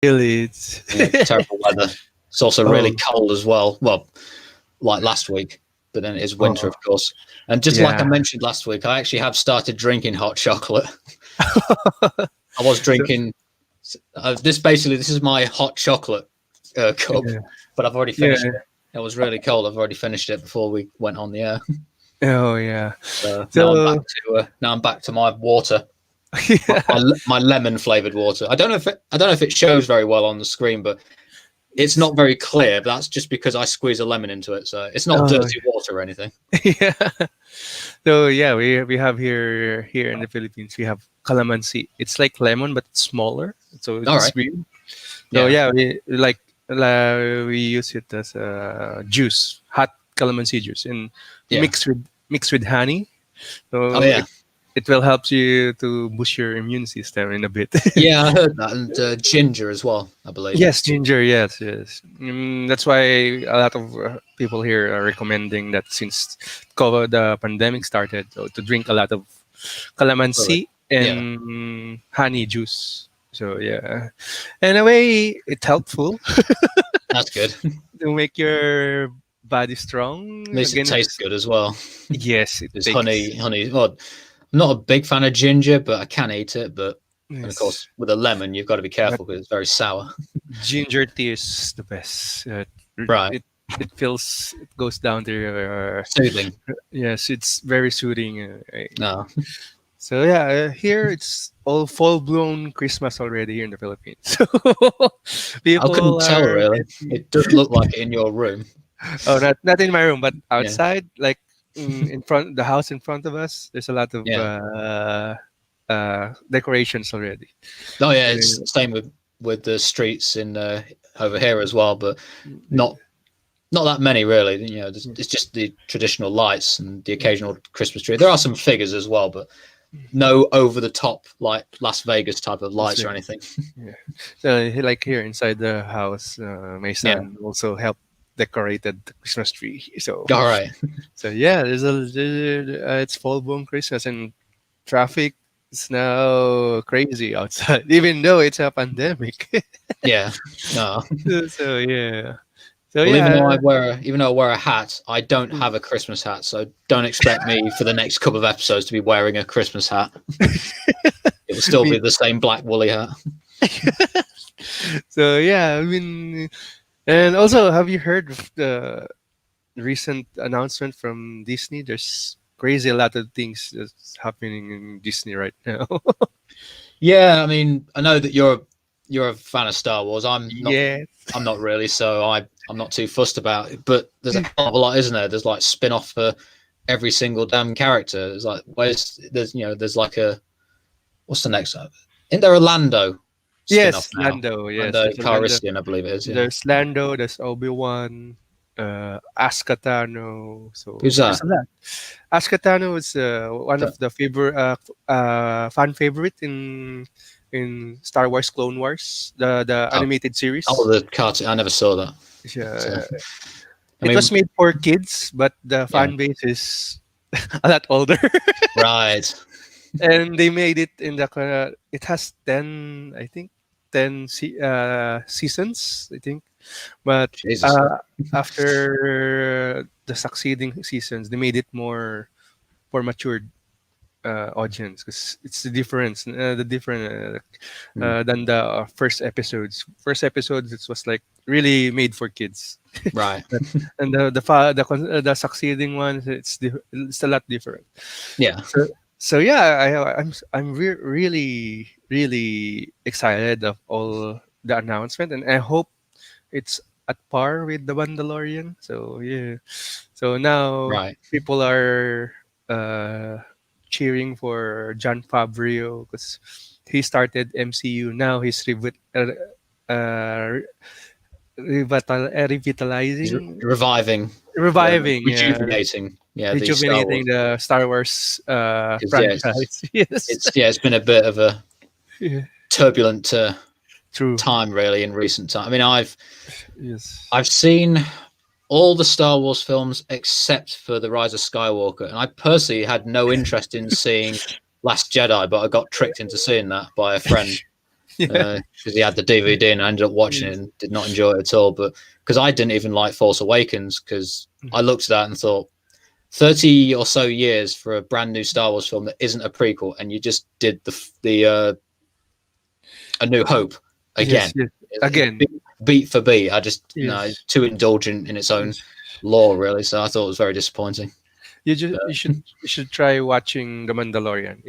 Really, Yeah, terrible weather. It's also really oh, cold as well. Well, like last week, but then it is winter, oh, of course. And just like I yeah. mentioned last week, I actually have started drinking hot chocolate. I was So, drinking this is my hot chocolate cup, yeah, but I've already yeah. finished it. It was really cold. I've already finished it before we went on the air. Oh, yeah. Now I'm back So, to my water, yeah. my lemon flavored water. I don't know if it shows very well on the screen, but it's It's, not very clear. But that's just because I squeeze a lemon into it, so it's not oh, dirty water or anything. yeah. So yeah, we have here in the Philippines we have calamansi. It's like lemon but it's smaller, so All it's right, green. So yeah, yeah, we use it as a juice, hot calamansi juice, and yeah. mix with honey. Oh So yeah, it will help you to boost your immune system in a bit. yeah. I heard that, and ginger as well, I believe. Yes, ginger. Yes, yes. That's why a lot of people here are recommending that since the pandemic started, so to drink a lot of Really? calamansi Yeah, and honey juice. So yeah, in a way, it's helpful that's good. to make your body strong At least it tastes against. good as well. Yes, it There's takes. honey. Well, I'm not a big fan of ginger, but I can eat it. But and of Yes, course, with a lemon, you've got to be but careful because it's very sour. ginger tea is the best. Right, It it feels it goes down to your. soothing. Yes, it's very soothing. No, So yeah, here it's all full blown Christmas already here in the Philippines. So I couldn't people tell are really. It does look like it in your room. oh not in my room, but Yeah, outside, like in front the house in front of us. There's a lot of yeah. decorations already. Oh yeah, it's Uh, the same with the streets in over here as well, but not not that many really. You know, it's just the traditional lights and the occasional Christmas tree. There are some figures as well, but no over the top like Las Vegas type of That's lights or it. anything. Yeah. So like here inside the house, my Yeah. son also helped decorated the Christmas tree. So All right. so yeah, it's full blown Christmas and traffic is now crazy outside, even though it's a pandemic. Yeah. No. So yeah, so Well, yeah, even though I wear a hat, I don't have a Christmas hat, so don't expect me for the next couple of episodes to be wearing a Christmas hat. It will still be me, the same black woolly hat. so yeah, I mean, and also, have you heard of the recent announcement from Disney? There's crazy a lot of things that's happening in Disney right now. Yeah, I mean, I know that you're a fan of Star Wars. Yeah, I'm not really, so I'm not too fussed about it. But there's a hell of a lot, isn't there? There's like spin off for every single damn character. There's like there's like a what's the next one? Isn't there a Lando spin off yes, now? Lando. Yes, Lando there's a Lando. Calrissian, I believe it is. Yeah. There's Lando. There's Obi-Wan. Ascatano. So Who's there's that? a lot. Ascatano is one of the favorite fan favorite in Star Wars Clone Wars, the Oh, animated oh, series. the cartoon. I never saw that. So, Yeah, I it was mean, made for kids, but the yeah, fan base is a lot older, right. and they made it in the. It has 10, I think, seasons, I think. But Jesus. after the succeeding seasons, they made it more for matured audience because it's the different Hmm. than the first episodes. First episodes, it was like really made for kids, Right. But- and the succeeding ones, it's a lot different. Yeah. So, so yeah, I'm really excited of all the announcement, and I hope it's at par with the Mandalorian. So yeah, so now Right. people are uh, cheering for John Favreau because he started MCU. Now he's uh, He's revitalizing, reviving, rejuvenating. Yeah, the Star rejuvenating Wars. the Star Wars 'Cause, franchise. Yes, it's been a bit of a yeah, turbulent true. time really in recent time. I mean, Yes. I've seen all the Star Wars films except for The Rise of Skywalker, and I personally had no interest in seeing Last Jedi, but I got tricked into seeing that by a friend. Yeah. because he had the DVD and I ended up watching it and did not enjoy it at all. But because I didn't even like Force Awakens, because I looked at that and thought, 30 or so years for a brand new Star Wars film that isn't a prequel, and you just did the A New Hope again. Yes, yes. Again. Beat for beat. I just no, Yes. it's too indulgent in its own lore, really. So I thought it was very disappointing. You should try watching The Mandalorian.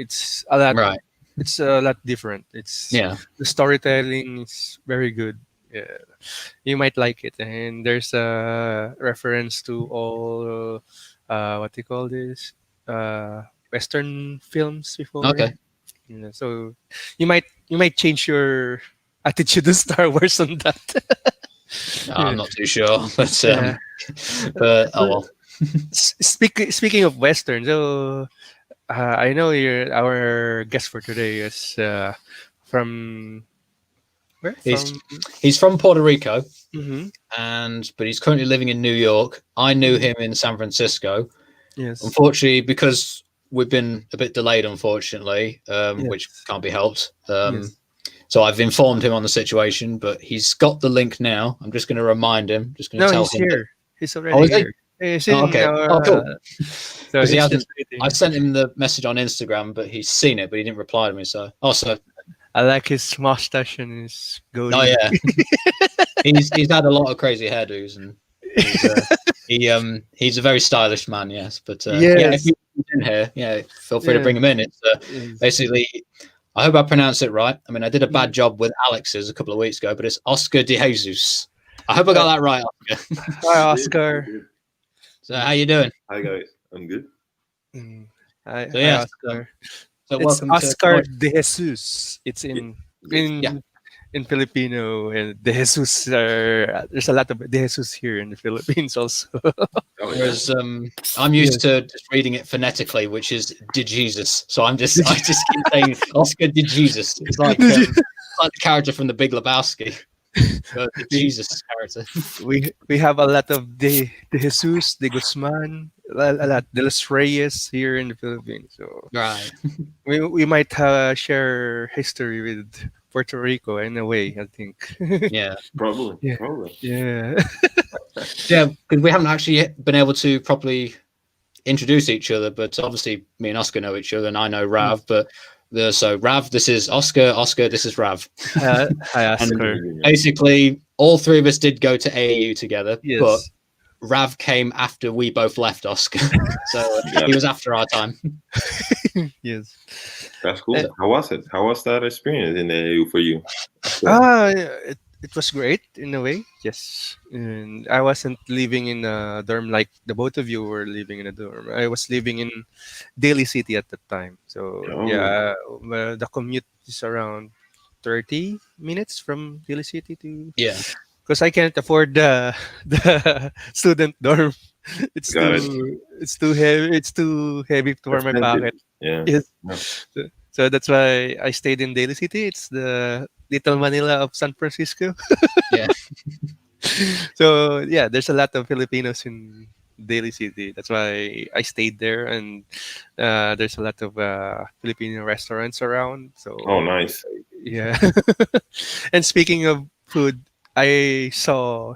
Right. It's a lot different. Yeah. The storytelling is very good. Yeah, you might like it. And there's a reference to all what do you call this? Western films before. Okay. Yeah, so you might change your attitude to Star Wars on that. No, Yeah. I'm not too sure, but Yeah. but oh well. Speaking of Western, so I know our guest for today is from where? He's From he's from Puerto Rico, hmm but he's currently living in New York. I knew Mhm. him in San Francisco. Yes. Unfortunately, because we've been a bit delayed, unfortunately, which Yes. can't be helped. Yes. So I've informed him on the situation, but he's got the link now. I'm just going to remind him. Just going to No, tell he's him that. here. He's Oh, already is he? here. He's Oh, in okay. our. Oh, cool. So Because he he's hasn't. just waiting. I sent him the message on Instagram, but he's seen it, but he didn't reply to me. So also, I like his mustache and his oh goatee. yeah, he's had a lot of crazy hairdos, and he's a very stylish man. Yes, but yeah, if Yes. he's in here, yeah, feel free to Yeah. bring him in. It's Yes. basically. I hope I pronounced it right. I mean, I did a bad Mm. job with Alex's a couple of weeks ago, but it's Oscar De Jesus. I hope I got that right, Oscar. Hi, Oscar. So how you doing? Hi guys, I'm good. Mm. Hi, So hi, yes, Oscar. so It's welcome Oscar to. De Jesus. It's in Yes. in Yeah. in Filipino, and De Jesus there's a lot of De Jesus here in the Philippines also. Oh, yeah. Whereas I'm used to just reading it phonetically, which is De Jesus. So I just keep saying Oscar De Jesus. It's like like the character from the Big Lebowski, the Jesus character. we have a lot of De Jesus, De Guzman, a lot De Los Reyes here in the Philippines. So Right. we might share history with Puerto Rico in a way, I think. Yeah. Probably. Yeah. Probably. Yeah. Yeah, because we haven't actually been able to properly introduce each other, but obviously me and Oscar know each other, and I know Rav. But so Rav, this is Oscar. Oscar, this is Rav. Hi, Oscar. Basically, all three of us did go to AAU together, Yes. but Rav came after we both left Oscar, so he was after our time. Yes. That's cool. How was it? How was that experience in the AU for you? It was great in a way. Yes, and I wasn't living in a dorm like the both of you were living in a dorm. I was living in Daly City at the time. So Oh. yeah, the commute is around 30 minutes from Daly City to Yeah, because I can't afford the student dorm. It's Got too heavy. It's too heavy for my pocket. Yeah. Yes. No. So that's why I stayed in Daly City. It's the Little Manila of San Francisco. yeah. So yeah, there's a lot of Filipinos in Daly City. That's why I stayed there, and there's a lot of Filipino restaurants around. So Oh, nice. yeah. And speaking of food, I saw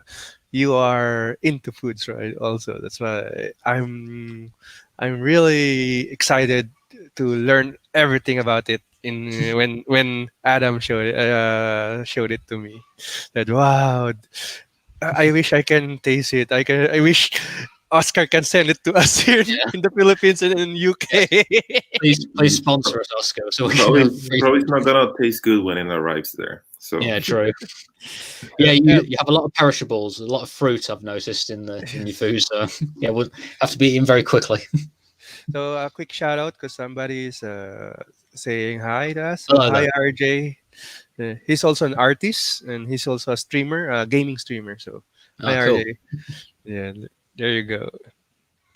you are into foods, right? Also, that's why I'm really excited to learn everything about it. When Adam showed it to me, that wow, I wish I can taste it. I wish Oscar can send it to us here in the Philippines and in UK. Please sponsor us, Oscar. So we Probably, can probably it's not gonna taste good when it arrives there. So Yeah, true. Yeah, you have a lot of perishables, a lot of fruit. I've noticed in your food. So yeah, we'll have to be eating very quickly. So a quick shout out because somebody is saying hi to us. Hello Hi there. RJ. He's also an artist and he's also a streamer, a gaming streamer. So hi Oh, cool. RJ. Yeah, there you go.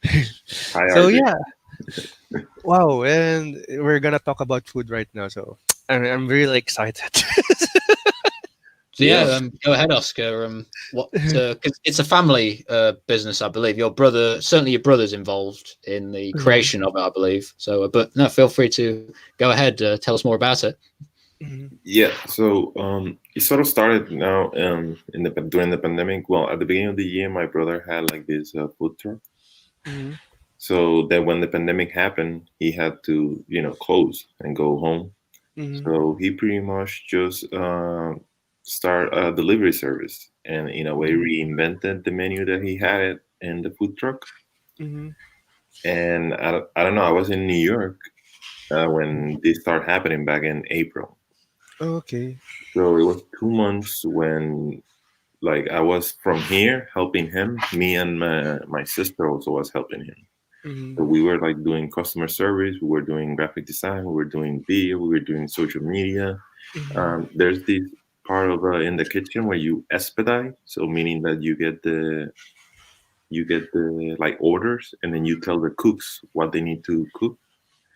Hi, So RJ. yeah, wow, and we're gonna talk about food right now. So I'm really excited. So yeah, Yeah. go ahead, Oscar. What? Because it's a family business, I believe. Certainly your brother's involved in the creation of it, I believe. So, but no, feel free to go ahead. Tell us more about it. Mm-hmm. Yeah, so it sort of started now in the during the pandemic. Well, at the beginning of the year, my brother had like this food truck. Mm-hmm. So then when the pandemic happened, he had to, close and go home. Mm-hmm. So he pretty much just start a delivery service and in a way reinvented the menu that he had in the food truck. Mm-hmm. And I don't know, I was in New York when this started happening back in April. Okay. So it was 2 months when like I was from here helping him. Me and my sister also was helping him. Mm-hmm. So we were like doing customer service, we were doing graphic design, we were doing video, we were doing social media. Mm-hmm. There's this part of in the kitchen where you expedite, so meaning that you get the like orders, and then you tell the cooks what they need to cook.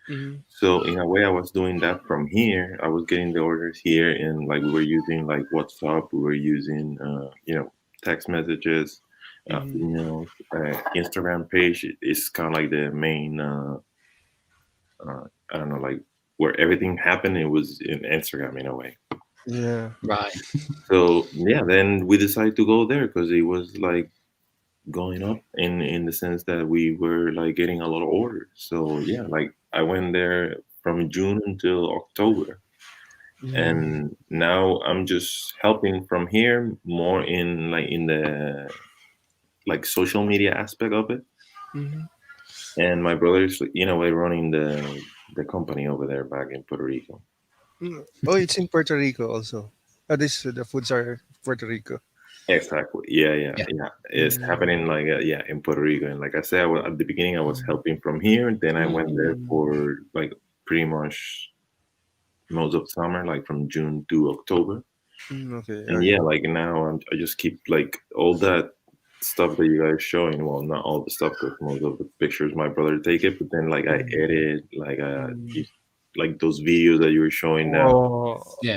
Mm-hmm. So in a way, I was doing that from here. I was getting the orders here, and like we were using like WhatsApp, we were using text messages, Mm-hmm. emails, Instagram page is kind of like the main. I don't know, like where everything happened. It was in Instagram in a way. Yeah. Right. So yeah, then we decided to go there because it was like going up in the sense that we were like getting a lot of orders. So yeah, like I went there from June until October, Mm-hmm. and now I'm just helping from here more in the like social media aspect of it. Mm-hmm. And my brother's in a way running the company over there back in Puerto Rico. Mm. Oh, it's in Puerto Rico also. This the foods are Puerto Rico. Exactly. Yeah, yeah, Yeah. yeah. It's Mm. happening like yeah in Puerto Rico. And like I said, at the beginning I was helping from here, and then I went there Mm. for like pretty much most of summer, like from June to October. Mm, okay. And yeah, like now I just keep like all that stuff that you guys showing. Well, not all the stuff because most of the pictures my brother take it, but then like I Mm. edit like Mm. like those videos that you were showing now. Oh, Yeah.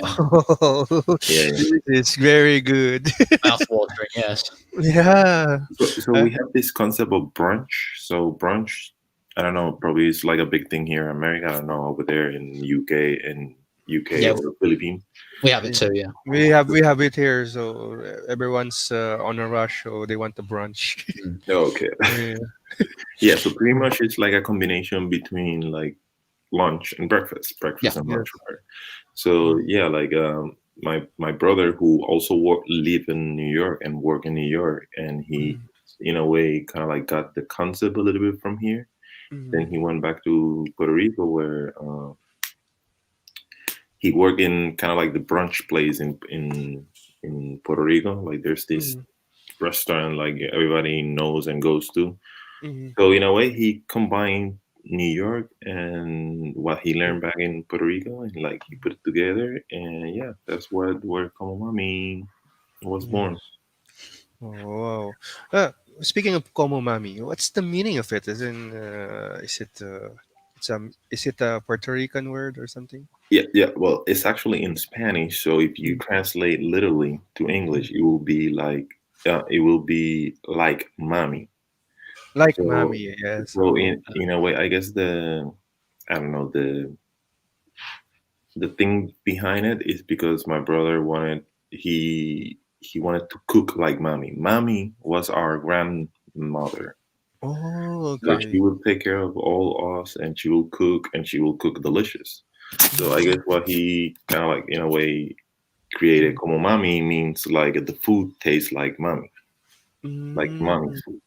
Yeah, yeah. it's very good. Mouth watering. Yes. Yeah. So Uh, we have this concept of brunch. So brunch, I don't know, probably it's like a big thing here in America. I don't know over there in UK Yeah. or Philippines. We have it too. Yeah. we have it here, so everyone's on a rush, so they want the brunch. Mm. Oh, okay. Yeah. Yeah, so pretty much it's like a combination between like lunch and Yeah. breakfast and lunch, Yes. right? So Mm. yeah, like my brother who also live in New York and work in New York, and he Mm. in a way kind of like got the concept a little bit from here. Then Mm. he went back to Puerto Rico where he worked in kind of like the brunch place in Puerto Rico. Like there's this Mm. restaurant like everybody knows and goes to. Mm. So in a way, he combined New York and what he learned back in Puerto Rico, and like he put it together. And yeah, that's where Como Mami was born. Yes. Oh, wow. Speaking of Como Mami, what's the meaning of it? Is it a Puerto Rican word or something? Yeah, yeah. Well, it's actually in Spanish. So if you Mm. translate literally to English, it will be like Mami. Like So Mami, yes. so Oh. in a way, I guess I don't know the thing behind it is because my brother he wanted to cook like Mami. Mami was our grandmother. Oh, So she okay. will take care of all us and she will cook and she will cook delicious. So I guess what he kind of like in a way created Mm. como mami means like the food tastes like Mm. mommy's food.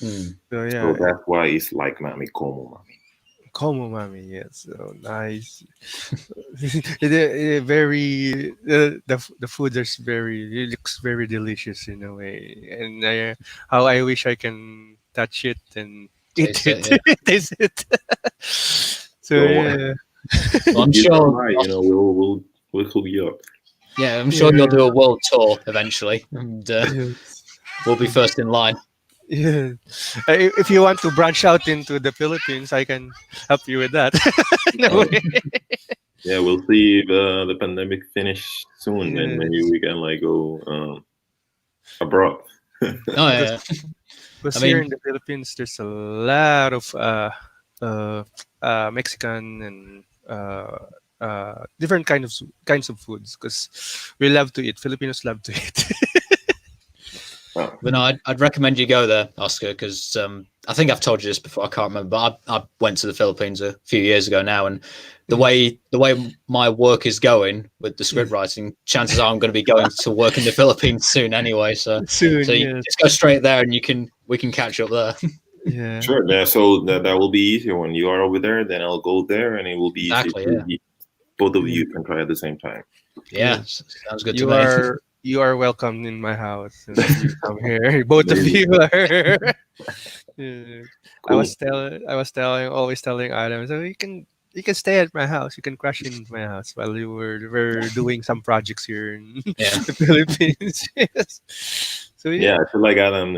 Mm. So So yeah, that's why it's like mami como mami. Como Mami, yes. So nice. Very the food is very it looks very delicious in a way, and how I wish I can touch it and eat Taste it, it. Yeah. taste it. So So yeah, Well, if I'm you come sure. by, we'll hook you up. Yeah, I'm sure you'll yeah, do a world tour eventually, and yes, we'll be first in line. yeah. If you want to branch out into the Philippines, I can help you with that. In a Oh, way. yeah, we'll see if the pandemic finish soon, and maybe Yes, we can like go abroad. Oh because yeah. I because here mean, in the Philippines, there's a lot of uh, Mexican and different kinds of foods because we love to eat. Filipinos love to eat. Oh, But no, I'd recommend you go there, Oscar, because I think I've told you this before. I can't remember, but I went to the Philippines a few years ago now, and the way my work is going with the script writing, chances are I'm going to be going to work in the Philippines soon anyway. So Soon, you yes. just go straight there, and we can catch up there. Yeah. sure. Yeah, so that will be easier when you are over there. Then I'll go there, and it will be easy Exactly. to Yeah. both of Yeah. you can try at the same time. Yeah. Yes. Sounds good to You me. are you are welcome in my house when you come here. Both of Maybe. you are. Yeah. Cool. Always telling Adam, so you can stay at my house. You can crash in my house while we're doing some projects here in Yeah. the Philippines. Yes. So Yeah, yeah. I feel like Adam,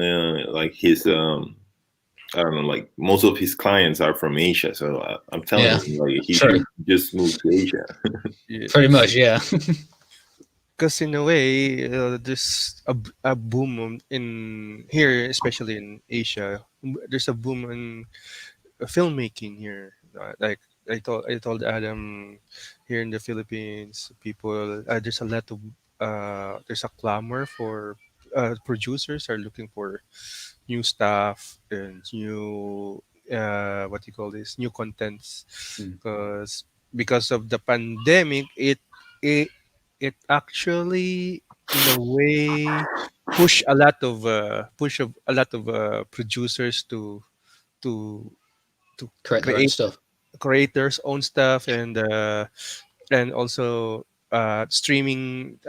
like his, I don't know, like most of his clients are from Asia. So I'm telling Yeah. him like he True. should just move to Asia. Pretty much. Yeah. Because in a way, there's a boom in here, especially in Asia. There's a boom in filmmaking here. Like I told Adam, here in the Philippines, people there's a clamor for producers are looking for new stuff and new what do you call this, new contents Mm. because of the pandemic it it actually in a way push of a lot of producers to to Create their own create stuff. creators own stuff and also streaming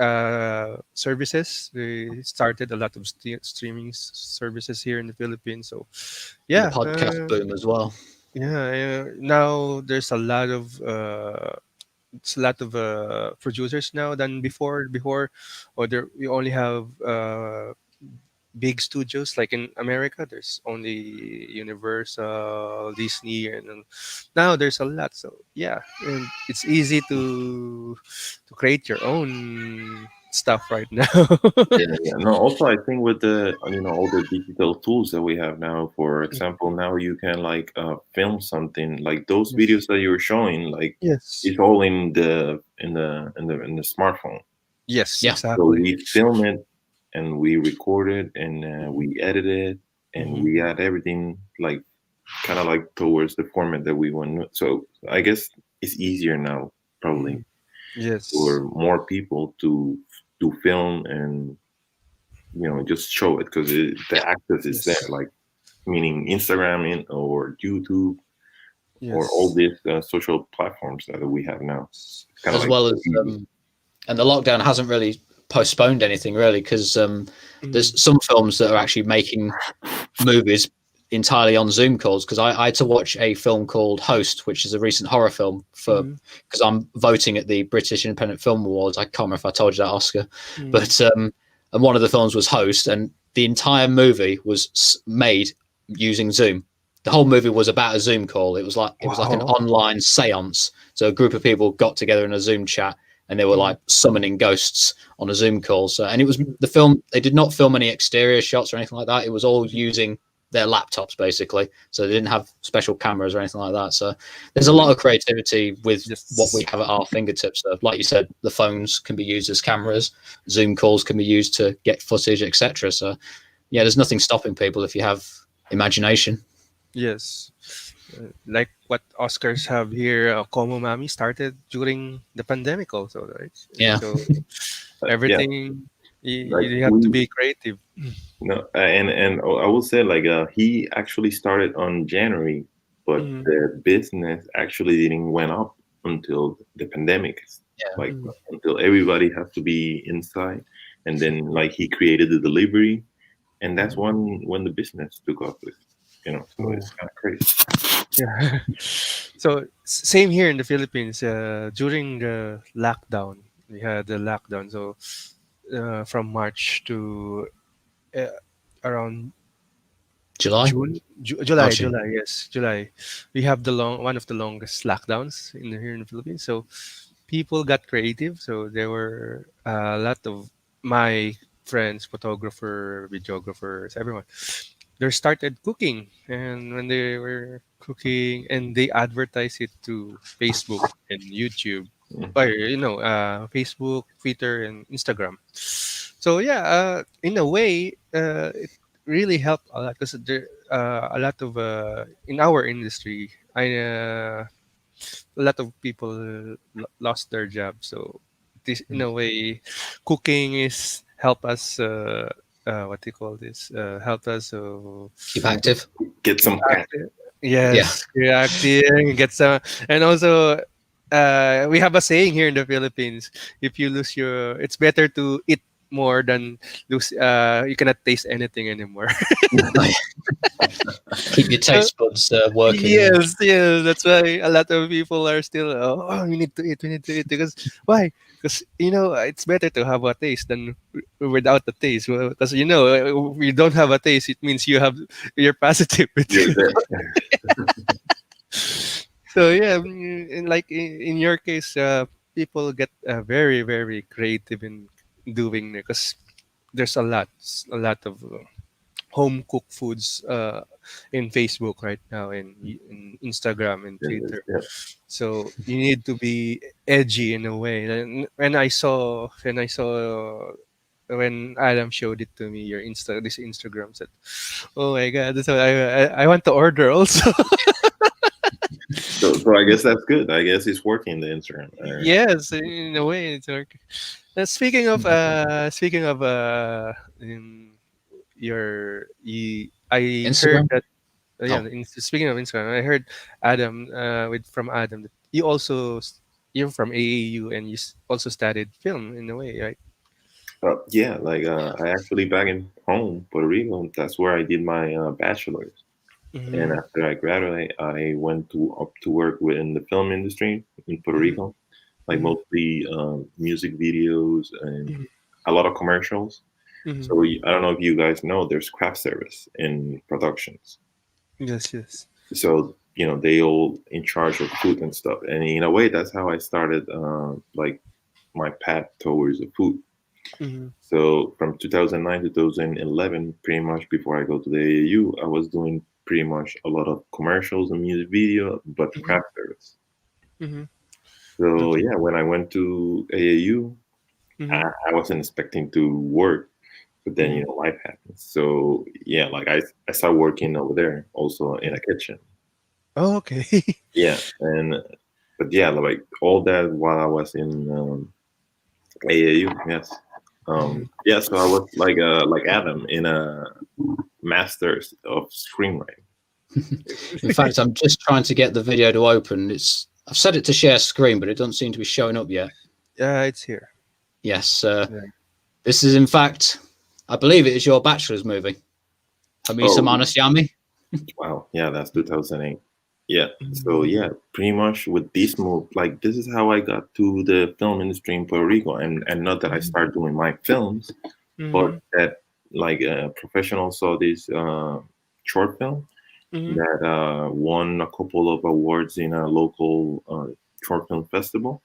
services. They started a lot of streaming services here in the Philippines. So And the yeah, podcast boom as well. now there's a lot of producers now than before. Or there we only have big studios like in America. There's only Universal, Disney, and now there's a lot. So yeah, and it's easy to create your own stuff right now. Yeah, yeah. No, also I think with the all the digital tools that we have now, for example, now you can like film something like those Yes. videos that you're showing, like Yes. it's all in the smartphone. Yes. Yeah. So Exactly. we film it and we record it and we edit it and Hmm. we add everything like kind of like towards the format that we want. So I guess it's easier now probably Yes. for more people to film and just show it because the Yeah. access is there, Yes. like meaning Instagram or YouTube or all Yes. these social platforms that we have now. It's kind of As like well so as easy. and the lockdown hasn't really postponed anything really because Mm. there's some films that are actually making movies entirely on Zoom calls because I had to watch a film called Host, which is a recent horror film for Mm. because I'm voting at the British Independent Film Awards. I can't remember if I told you that, Oscar, Mm. but and one of the films was Host, and the entire movie was made using Zoom. The whole movie was about a Zoom call. It was like an Wow. online séance. So a group of people got together in a Zoom chat and they were Mm. like summoning ghosts on a Zoom call. So and it was the film. They did not film any exterior shots or anything like that. It was all using their laptops basically. So they didn't have special cameras or anything like that. So there's a lot of creativity with what we Yes. have at our fingertips. So, like you said, the phones can be used as cameras. Zoom calls can be used to get footage, etc. So yeah, there's nothing stopping people if you have imagination. Yes. Like what Oscars have here, Como Mami started during the pandemic also, right? Yeah, So Yeah, everything like you have to we be creative. no, and I will say like he actually started on January, but Mm. the business actually didn't went up until the pandemic, yeah, like Mm. until everybody has to be inside, and then like he created the delivery, and that's Mm. when the business took off with, so Oh, it's kind of crazy. yeah. So same here in the Philippines. During the lockdown, we had the lockdown. So from March to uh, around July. Oh, June. July, yes, July. We have the one of the longest lockdowns here in the Philippines. So people got creative. So there were a lot of my friends, photographer, videographers, everyone. They started cooking, and when they were cooking, and they advertise it to Facebook and YouTube. or Facebook, Twitter, and Instagram. So yeah, in a way, it really helped a lot because there a lot of in our industry, a lot of people lost their jobs. So this, in a way, cooking is help us. What do you call this? Help us. Keep active. Get some cash. Active. Yeah. Yes, reacting, get some, and also we have a saying here in the Philippines: if you lose your, it's better to eat more than lose. You cannot taste anything anymore. Keep your taste buds working. Yeah. Yes, yes. That's why a lot of people are still, we need to eat, we need to eat. Because why? Because it's better to have a taste than without the taste. Because if you don't have a taste, it means you're positive with You're it. there. So yeah, like in your case, people get very very creative in doing it because there's a lot of home cooked foods in Facebook right now, in Instagram and Twitter. Yeah. So you need to be edgy in a way. And when Adam showed it to me, this Instagram said, "Oh my God!" So I want to order also. So I guess that's good. I guess it's working the Instagram. Yes, in a way, it's working. In I heard Instagram. that. Yeah, Oh, speaking of Instagram, I heard Adam from Adam that you also you're from AAU and also studied film in a way, right? Yeah, like I actually back in home, Puerto Rico. That's where I did my bachelor's. And Mm-hmm. after I graduated, I went to up to work in the film industry in Puerto Rico, like Mm-hmm. mostly music videos and a lot of commercials. Mm-hmm. So I don't know if you guys know, there's craft service in productions. Yes, yes. So they all in charge of food and stuff. And in a way, that's how I started like my path towards the food. Mm-hmm. So from 2009 to 2011, pretty much before I go to the AAU, I was doing pretty much a lot of commercials and music video, but Mm-hmm. craft service. Mm-hmm. So Okay. yeah, when I went to AAU, Mm-hmm. I wasn't expecting to work, but then Mm-hmm. life happens. So yeah, like I started working over there, also in a kitchen. Oh, okay. Yeah, and but yeah, like all that while I was in AAU. Yes. Mhm. Yeah, so I was like Adam in a masters of screenwriting. in fact, I'm just trying to get the video to open. I've set it to share screen, but it doesn't seem to be showing up yet. It's here. Yes, Yeah. this is in fact, I believe it is your bachelor's movie, Hamisa Oh, Manasyami. wow. Yeah, that's 2008. Yeah. So Mhm. yeah, pretty much with this move, like this is how I got to the film industry in Puerto Rico, and not that I Mhm. started doing my films, but Mhm. that like a professional saw this short film Mhm. that won a couple of awards in a local short film festival.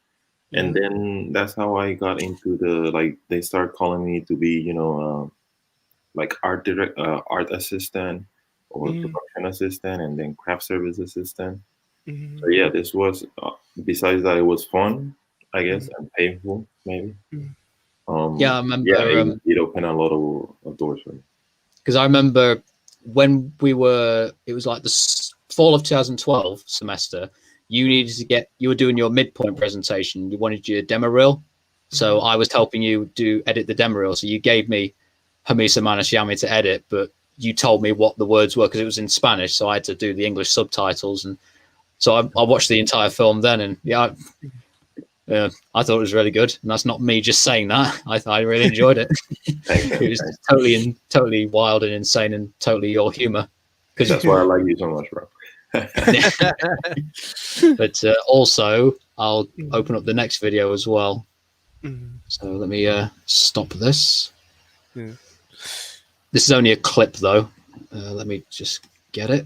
And Mhm. then that's how I got into the like they start calling me to be like art assistant or Mhm. production assistant and then craft service assistant. So Mhm. yeah, this was besides that it was fun, I guess, Mhm. and painful maybe. Mhm. Yeah, I Yeah, remember it opened a lot of doors for me. because I remember when it was like the fall of 2012 semester. You Mhm. needed to you were doing your midpoint presentation. You wanted your demo reel, so Mhm. I was helping you edit the demo reel. So you gave me Hamisa Manasyami to edit, but you told me what the words were because it was in Spanish, so I had to do the English subtitles. And so I watched the entire film then, and yeah, I thought it was really good. And that's not me just saying that. I really enjoyed it. Thanks, It man. was Thanks. totally wild and insane and totally your humor. Because, That's why I like you so much, bro. but also I'll Mhm. open up the next video as well. Mhm. So let me stop this. Yeah. This is only a clip though. Let me just get it.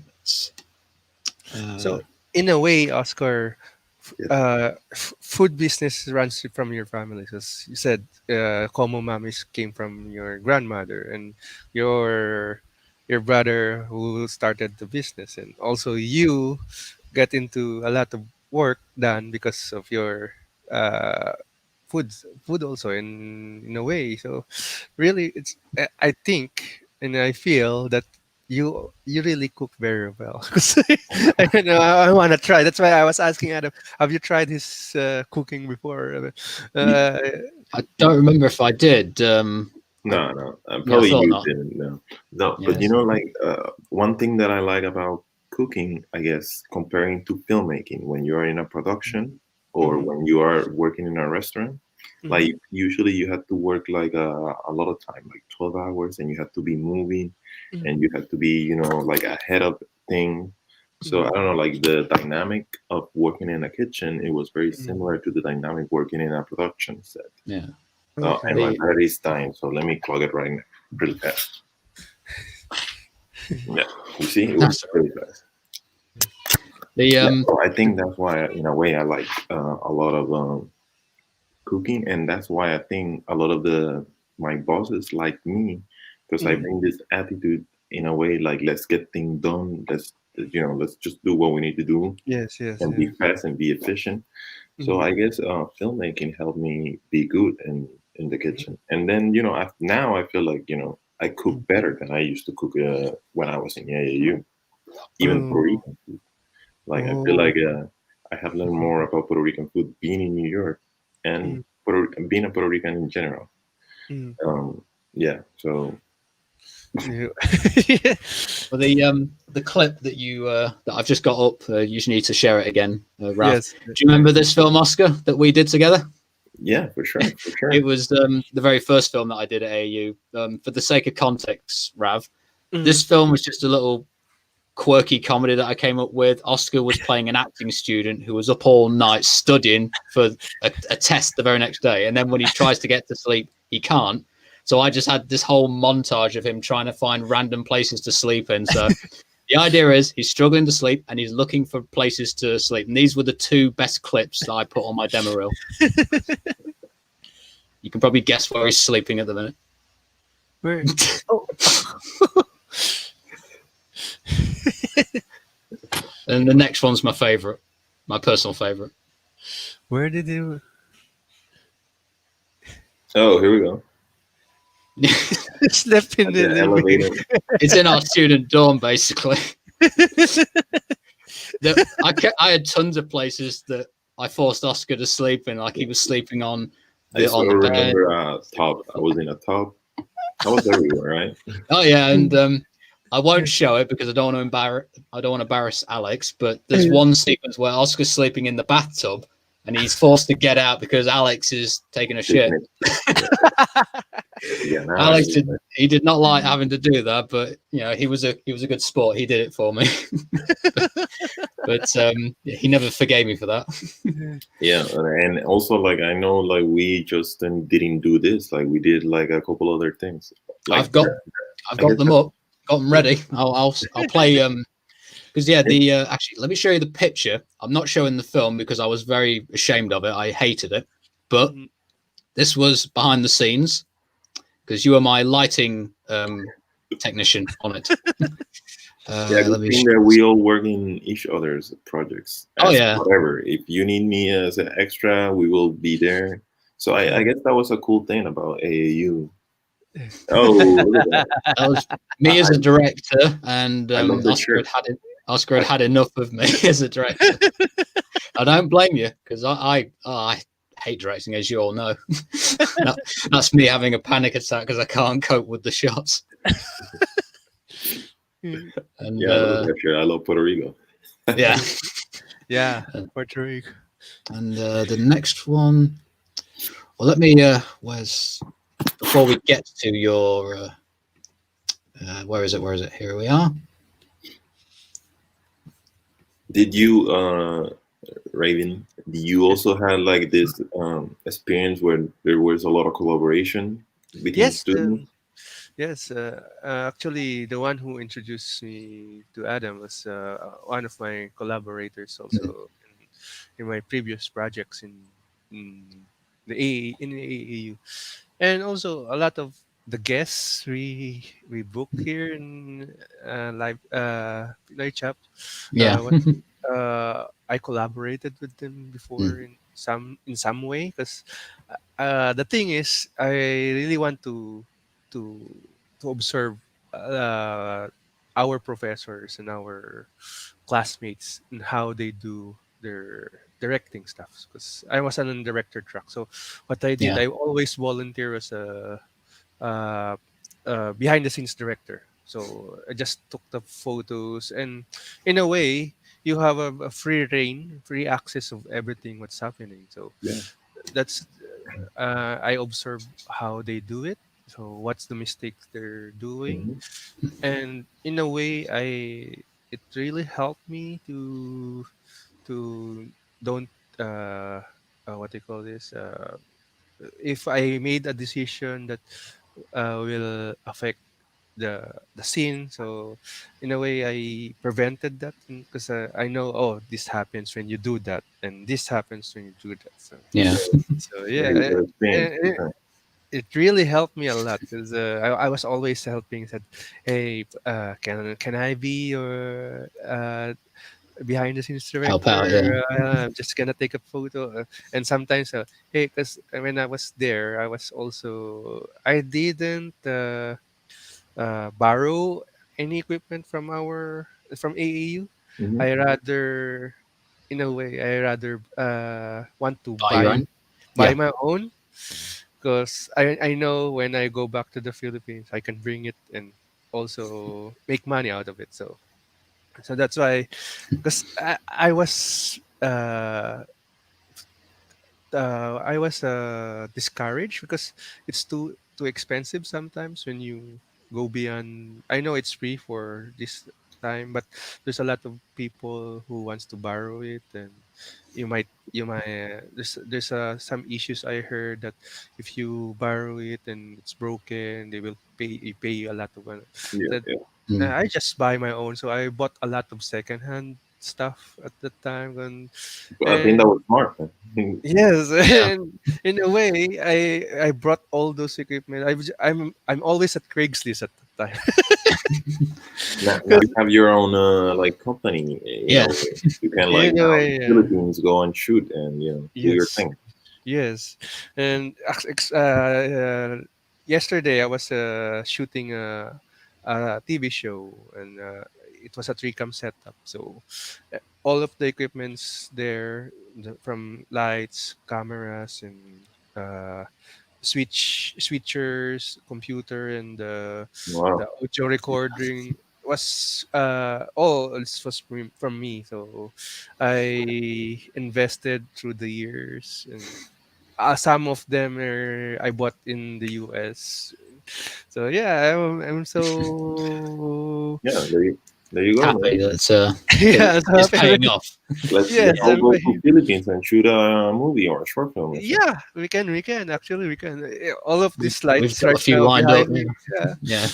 Uh, So, in a way, Oscar, Yes. food business runs from your family. As you said, Como Mamis came from your grandmother, and your your brother who started the business, and also you get into a lot of work done because of your uh, food also in a way. So really, it's I think and I feel that you really cook very well. 'Cause I don't know, I want to try. That's why I was asking Adam, have you tried his cooking before? Uh, I don't remember if I did. No, no, Yeah, I probably thought you not. didn't. No, no. But Yes. like one thing that I like about cooking, I guess, comparing to filmmaking, when you are in a production or mhm, when you are working in a restaurant, mhm, like usually you have to work like a lot of time, like 12 hours, and you have to be moving, mhm, and you have to be, like ahead of things. So I mhm, don't know, like the dynamic of working in a kitchen, it was very mhm. similar to the dynamic working in a production set. Yeah. Oh, Okay. and my The battery is dying, so let me plug it right now, really fast. Yeah, you see, it was that's really fast. the Yeah, so I think that's why, in a way, I like a lot of cooking, and that's why I think a lot of the my bosses like me because I Mhm. bring this attitude in a way, like let's get things done. Let's just do what we need to do Yes, yes, and be yeah. fast and be efficient. So Mhm, I guess filmmaking helped me be good in the kitchen. And then now I feel like I cook mhm. better than I used to cook when I was in AAU, even Puerto Oh, Rican food. Like I feel oh. like I have learned more about Puerto Rican food being in New York and Mhm, Being a Puerto Rican in general. mhm. Yeah. So Yeah. the clip that you that I've just got up. You just need to share it again, Rav. Yes. Do you remember this film, Oscar, that we did together? yeah, for sure, for It sure. was the very first film that I did at AU. For the sake of context, Rav, Mhm. this film was just a little quirky comedy that I came up with. Oscar was playing an acting student who was up all night studying for a test the very next day. And then when he tries to get to sleep, he can't. So I just had this whole montage of him trying to find random places to sleep in. So the idea is he's struggling to sleep and he's looking for places to sleep. And these were the two best clips that I put on my demo reel. You can probably guess where he's sleeping at the minute. Where? Oh. And the next one's my favorite, my personal favorite. Where did you Oh, here we go. slept in At the the living? elevator. It's in our student dorm, basically. I had tons of places that I forced Oscar to sleep in, like he was sleeping on I the still bed. remember a top. I was in a top. I was everywhere, right? Oh yeah, and I won't show it because I don't want to embarrass Alex. But there's one sequence where Oscar's sleeping in the bathtub, and he's forced to get out because Alex is taking a Taking shit. it. Yeah, now I Alex remember. did not like having to do that, but he was a good sport. He did it for me, but he never forgave me for that. Yeah, and also like I know like we just didn't do this. Like we did like a couple other things. Like I've got I've I guess got them up, got them ready. I'll play because the actually let me show you the picture. I'm not showing the film because I was very ashamed of it. I hated it, but Mhm. this was behind the scenes because you were my lighting technician on it. yeah, good Let me. thing that we all work in each other's projects Oh as yeah, whatever. If you need me as an extra, we will be there. So I guess that was a cool thing about AAU. Oh, look at that. that was I, me as a director, and I love the Oscar shirt. had it. Oscar had I, had enough of me as a director. I don't blame you because I hate directing, as you all know. that, that's me having a panic attack because I can't cope with the shots. And yeah, I love that shirt. I love Puerto Rico. yeah, Yeah, Puerto Rico. and the next one. Well, let me. Where's before we get to your. Where is it? Where is it? Here we are. Did you, Raven? Did you Yes. also have like this experience where there was a lot of collaboration between Yes. students? Yes. Actually, the one who introduced me to Adam was one of my collaborators, also in my previous projects in in the AAU, and also a lot of the guests we book here in live PinoyChap. Yeah. I collaborated with them before Mm. in some way, because the thing is, I really want to to observe uh, our professors and our classmates and how they do their directing stuff, because I was on a director track. So what I did, Yeah. I always volunteer as a uh, behind the scenes director. So I just took the photos, and in a way, you have a free reign, free access of everything what's happening. So Yeah. that's I observe how they do it. So what's the mistakes they're doing, Hmm. and in a way, I it really helped me to don't what they call this. If I made a decision that will affect the scene. So in a way, I prevented that, because I know, oh, this happens when you do that, and this happens when you do that. So Yeah. Yeah, yeah, you got experience. it, it really helped me a lot, because I was always helping. Said, hey, can I be your behind the scenes Help out. Yeah. director? I'm just gonna take a photo. And sometimes, hey, because when I was there, I didn't borrow any equipment from AAU. Hmm. I rather, in a way, I rather want to Buy your own. buy Yeah. my own, because I know when I go back to the Philippines, I can bring it and also make money out of it. So that's why, because I was discouraged, because it's too expensive sometimes when you go beyond. I know it's free for this time, but there's a lot of people who wants to borrow it, and you might some issues I heard that if you borrow it and it's broken, they will pay you a lot of money. Yeah, That yeah. Mm. I just buy my own, so I bought a lot of secondhand stuff at the time, But I think that and was smart, man. yes, Yeah. and in a way, I brought all those equipment. I'm always at Craigslist at the time. Now 'Cause you have your own like company. Yeah. You can like in a now in way, the Philippines go and shoot and do your yes, thing. yes, and yesterday I was shooting a TV show, and it was a three-cam setup. So all of the equipments there, from lights, cameras, and uh, switchers, computer, and the Wow. audio recording was all this was from me. So I invested through the years, and some of them I bought in the US. So yeah, I'm so Yeah, there you go, man. Happy that yeah, so it's happy. paying off. Let's Yes, all go to Philippines and shoot a movie or a short film or something. yeah, we can actually we can. All of We've these we've lights got a right few now lined up. behind me. Yeah, Yeah.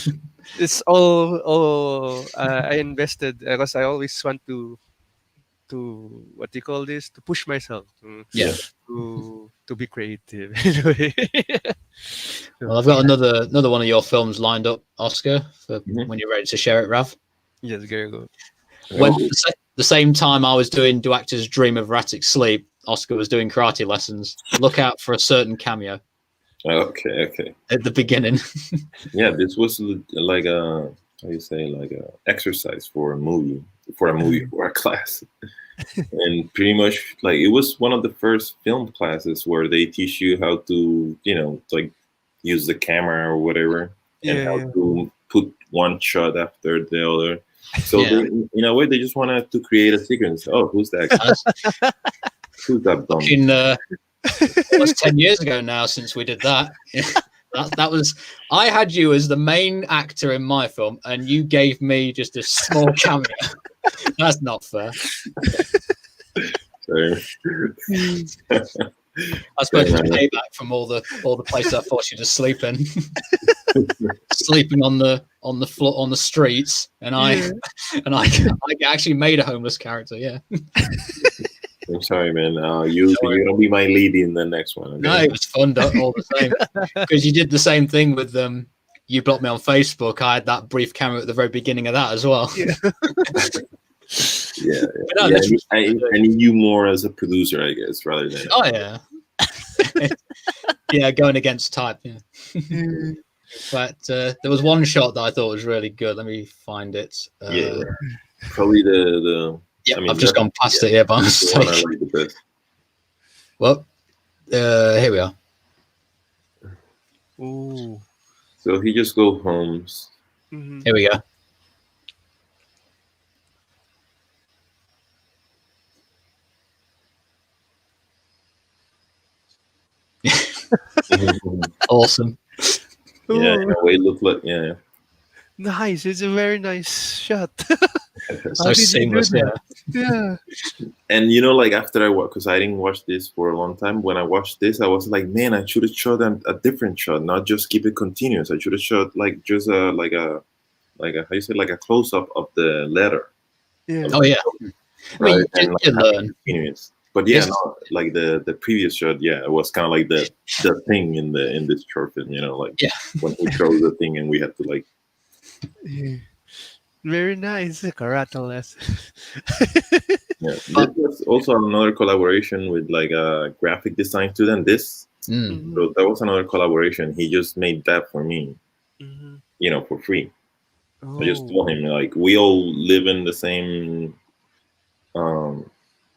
it's all I invested, because I always want to what do you call this, to push myself Yeah. Yeah. to be creative in a way. So, Well, I've got another one of your films lined up, Oscar, for Hmm. when you're ready to share it, Rav. yes, there you go. When Oh, the same time I was doing Do Actors Dream of Erratic Sleep, Oscar was doing karate lessons. Look out for a certain cameo okay, okay. at the beginning. Yeah, this was like a how you say like a exercise for a movie for a class, and pretty much like it was one of the first film classes where they teach you how to like use the camera or whatever, and Yeah, how yeah. to put one shot after the other. So they, Yeah. in a way, they just wanted to create a sequence. Oh, who's that? That's Who's that dumb? fucking almost 10 years ago now since we did that. That was, I had you as the main actor in my film, and you gave me just a small cameo. That's not fair. So, I suppose it's payback from all the places I forced you to sleep in, sleeping on the floor on the streets, and Yeah. I actually made a homeless character. Yeah, I'm sorry, man. You're gonna be my lead in the next one. no, Okay. it was fun all the same because you did the same thing with You blocked me on Facebook. I had that brief cameo at the very beginning of that as well. Yeah. Yeah, But no, yeah. this was I need you more as a producer, I guess, rather than. oh yeah, yeah, going against type. Yeah. Yeah. But there was one shot that I thought was really good. Let me find it. Yeah, yeah. Probably the. Yeah, I mean, I've just gone past it here by that's the one I mistake. like the best. Well, here we are. Ooh. So he just go homes. Mhm. Here we go. Awesome. Yeah, Ooh. in a way, it looked like Nice. It's a very nice shot. So How did you do seamless. Yeah. that? Yeah. And like after I watched, because I didn't watch this for a long time. When I watched this, I was like, man, I should have shot a different shot, not just keep it continuous. I should have shot like just a how you say, like a close up of the letter, Yeah. Oh yeah. I mean, rather than like you having learn. continuous. But yeah, Yes. no, like the previous shot, yeah, it was kind of like the thing in this short film, like Yeah. when he throws the thing and we had to like. Yeah. Very nice. Karate lesson. Yeah, this was also another collaboration with like a graphic design student. This, Mm. so that was another collaboration. He just made that for me, Mhm. for free. I just Oh. told him like we all live in the same um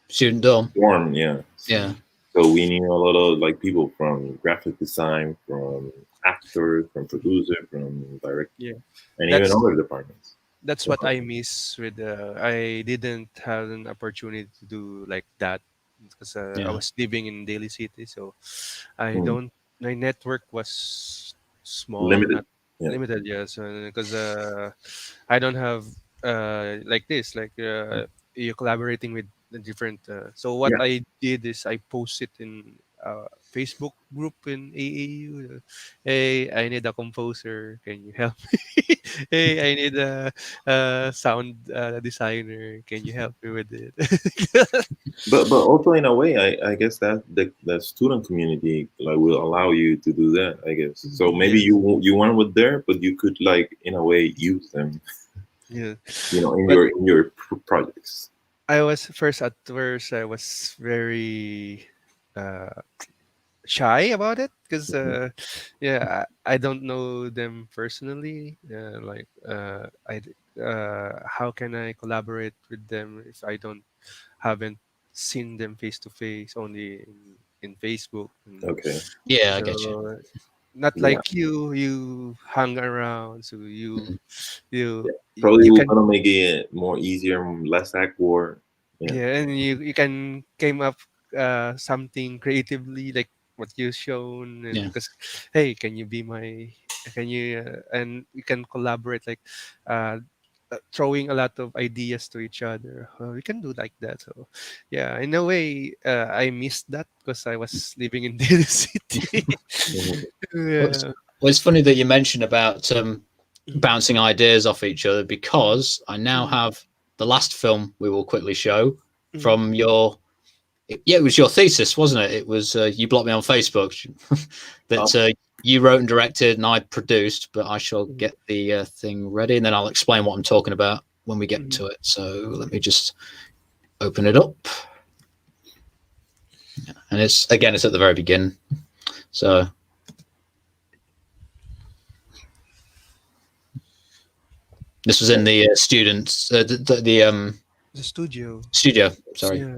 Student dorm. dorm, yeah. Yeah. So we knew a lot of like people from graphic design, from actors, from producer, from director, Yeah. and even That's other departments. that's what I miss with I didn't have an opportunity to do like that because I Yeah. was living in Daly City, so I Mm. don't my network was small, Limited. not Yeah. limited, yes, because I don't have like this, like you're collaborating with the different. So what Yeah. I did is I post it in Facebook group in AAU. Hey, I need a composer. Can you help me? Hey, I need a sound designer. Can you help me with it? But also in a way, I guess that the student community like will allow you to do that. I guess so. Maybe Yeah. you weren't with there, but you could like in a way use them. Yeah, In but your projects. I was first. I was very uh, shy about it because Mhm. yeah, I don't know them personally, how can I collaborate with them if I don't haven't seen them face to face, only in Facebook. And Okay. Yeah, I get you. so not Yeah. like you hang around, so Mhm. you Probably you we're can, gonna make it more easier, less awkward. Yeah. yeah, and you can came up something creatively like what you shown, and Yeah. because hey, can you be my, can you and we can collaborate like uh throwing a lot of ideas to each other. We can do like that. So yeah, in a way, I missed that because I was living in Daly City. Mhm. Well, it's, Yeah. well, it's funny that you mentioned about bouncing ideas off each other because I now Mhm. have the last film we will quickly show Mhm. from your. Yeah, it was your thesis, wasn't it? It was you blocked me on Facebook that you wrote and directed and I produced, but I shall Mhm. get the thing ready and then I'll explain what I'm talking about when we get Mhm. to it. So let me just open it up. And it's at the very beginning. So this was in the students, the The studio. studio. Sorry. Yeah.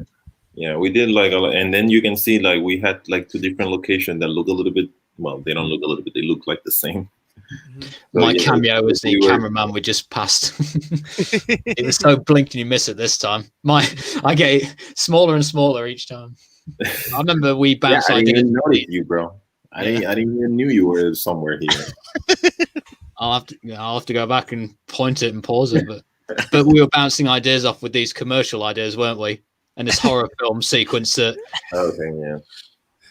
Yeah, we did like a lot, and then you can see like we had like two different locations that look a little bit. Well, they don't look a little bit; they look like the same. Mhm. So My yeah, cameo was the we were. cameraman we just passed. It was so blink and you miss it this time. I get it smaller and smaller each time. I remember we Yeah, bounced I didn't ideas. even notice you, bro. Yeah, I didn't even knew you were somewhere here. I'll have to go back and point it and pause it. But we were bouncing ideas off with these commercial ideas, weren't we? And this horror film sequence that Okay, yeah.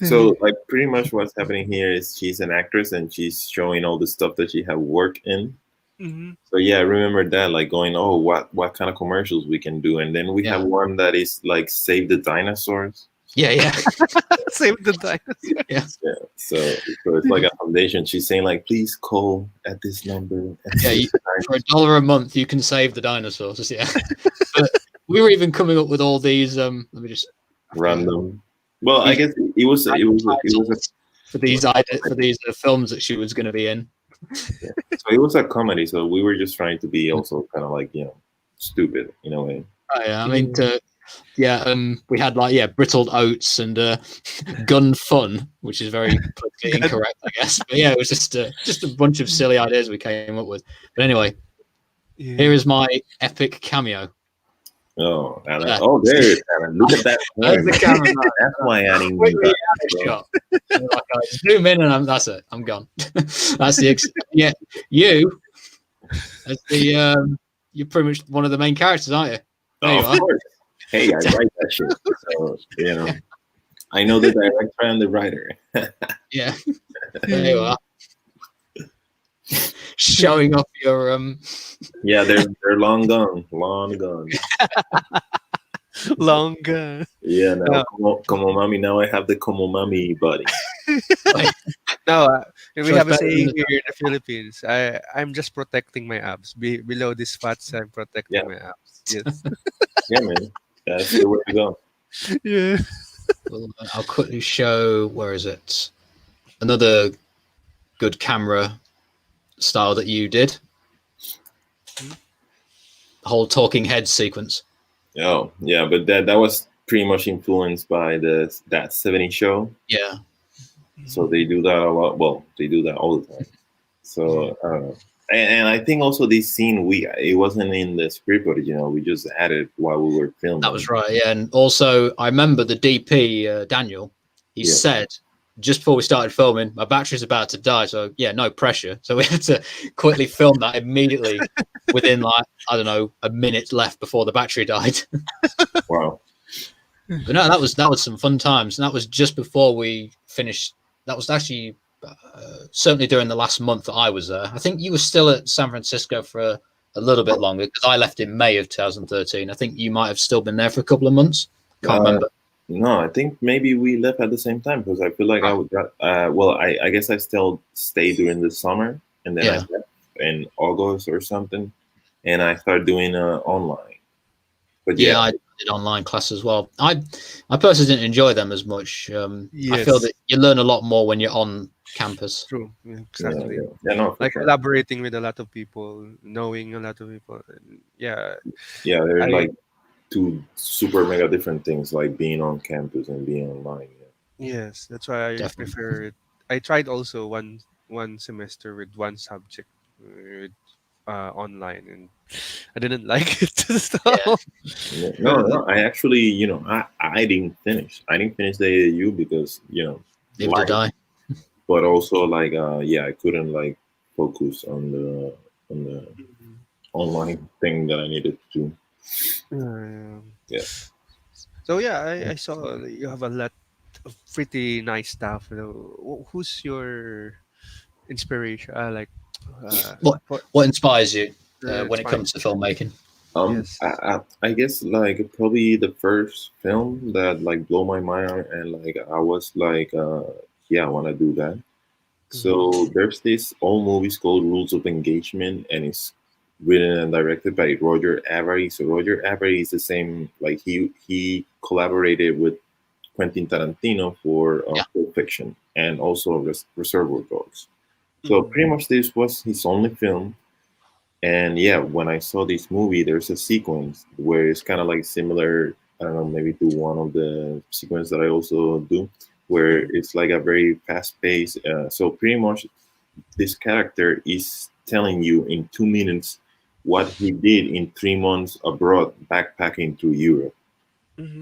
So like pretty much what's happening here is she's an actress and she's showing all the stuff that she had worked in. Mhm. So yeah, I remember that like going, oh, what kind of commercials we can do, and then we have yeah one that is like save the dinosaurs. yeah Save the dinosaur. yeah Yeah, so it's like a foundation. She's saying like, please call at this number. And yeah. save the For dinosaurs. $1 a month, you can save the dinosaurs. Yeah, but we were even coming up with all these. Let me just random. Well, I guess it was for these films that she was going to be in. yeah. So it was a comedy. So we were just trying to be also kind of like stupid in a way. Oh, yeah, I mean, we had like brittled oats and gun fun, which is very politically incorrect, I guess. But yeah, it was just a bunch of silly ideas we came up with. But anyway, here is my epic cameo. Oh, there it is. Alan. Look at that. There's the camera. That's why I didn't Quickly do had a shot. And like, I zoom in and that's it. I'm gone. That's the you as the you're pretty much one of the main characters, aren't you? There you of course. Hey, I write that shit. So I know the director and the writer. Yeah. There you are. Showing off your Yeah, they're long gone. Long gone. Long gone. Yeah, now como mami. Now I have the como mami body. No, we So have a it's better saying than here in the Philippines. I'm just protecting my abs. Below these fats, I'm protecting my abs. Yes. Yeah, man. That's the way to go. Yeah. Well, I'll quickly show. Where is it? Another good camera style that you did. The whole talking head sequence. Oh, yeah, but that was pretty much influenced by that 70s show. Yeah. So they do that a lot. Well, they do that all the time. So I don't know. And I think also this scene, it wasn't in the script original. We just added while we were filming. That was right. Yeah, and also I remember the DP Daniel. He said just before we started filming, my battery's about to die. So no pressure. So we had to quickly film that immediately within like I don't know a minute left before the battery died. Wow. But no, that was some fun times, and that was just before we finished. That was actually certainly during the last month that I was there. I think you were still at San Francisco for a little bit longer because I left in May of 2013. I think you might have still been there for a couple of months. Can't remember. No, I think maybe we left at the same time because I feel like I would. Well, I guess I still stayed during the summer, and then I left in August or something, and I started doing online. But I did online class as well. I personally didn't enjoy them as much. I feel that you learn a lot more when you're on campus. True. Yeah, exactly. Yeah, no, like collaborating with a lot of people, knowing a lot of people. Yeah. Yeah, they're like two super mega different things, like being on campus and being online. Yes, that's why I prefer it. I tried also one semester with one subject with online, and I didn't like it. No, I actually, I didn't finish. I didn't finish the AAU because, Live to die. But also like, I couldn't like focus on the online thing that I needed to do. Yeah. So I saw you have a lot of pretty nice stuff. Who's your inspiration? What inspires you when it comes to filmmaking? Yes. I guess like probably the first film that like blew my mind and like I was like I want to do that. So there's this old movie called Rules of Engagement, and it's written and directed by Roger Avary. So Roger Avary is the same, like he collaborated with Quentin Tarantino for Pulp Fiction and also Reservoir Dogs. So pretty much this was his only film. And when I saw this movie, there's a sequence where it's kind of like similar, I don't know, maybe to one of the sequences that I also do, where it's like a very fast pace. So pretty much this character is telling you in 2 minutes what he did in 3 months abroad, backpacking through Europe.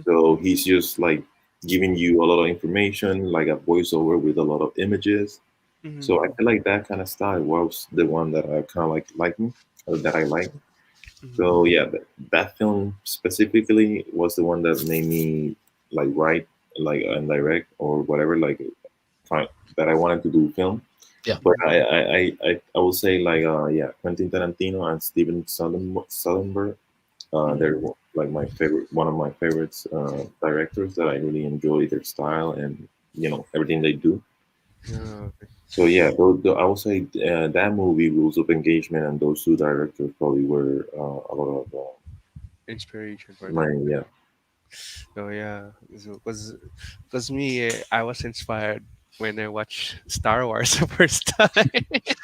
So he's just like giving you a lot of information, like a voiceover with a lot of images. So I feel like that kind of style was the one that I kind of that I like. So that film specifically was the one that made me like write like and direct or whatever, like that I wanted to do film. Yeah. But I will say like Quentin Tarantino and Steven Soderbergh. They're like one of my favorites directors that I really enjoy their style and everything they do. So I would say that movie, Rules of Engagement, and those two directors probably were a lot of inspiration for that. Right, yeah, Oh yeah, because me, I was inspired when I watched Star Wars the first time.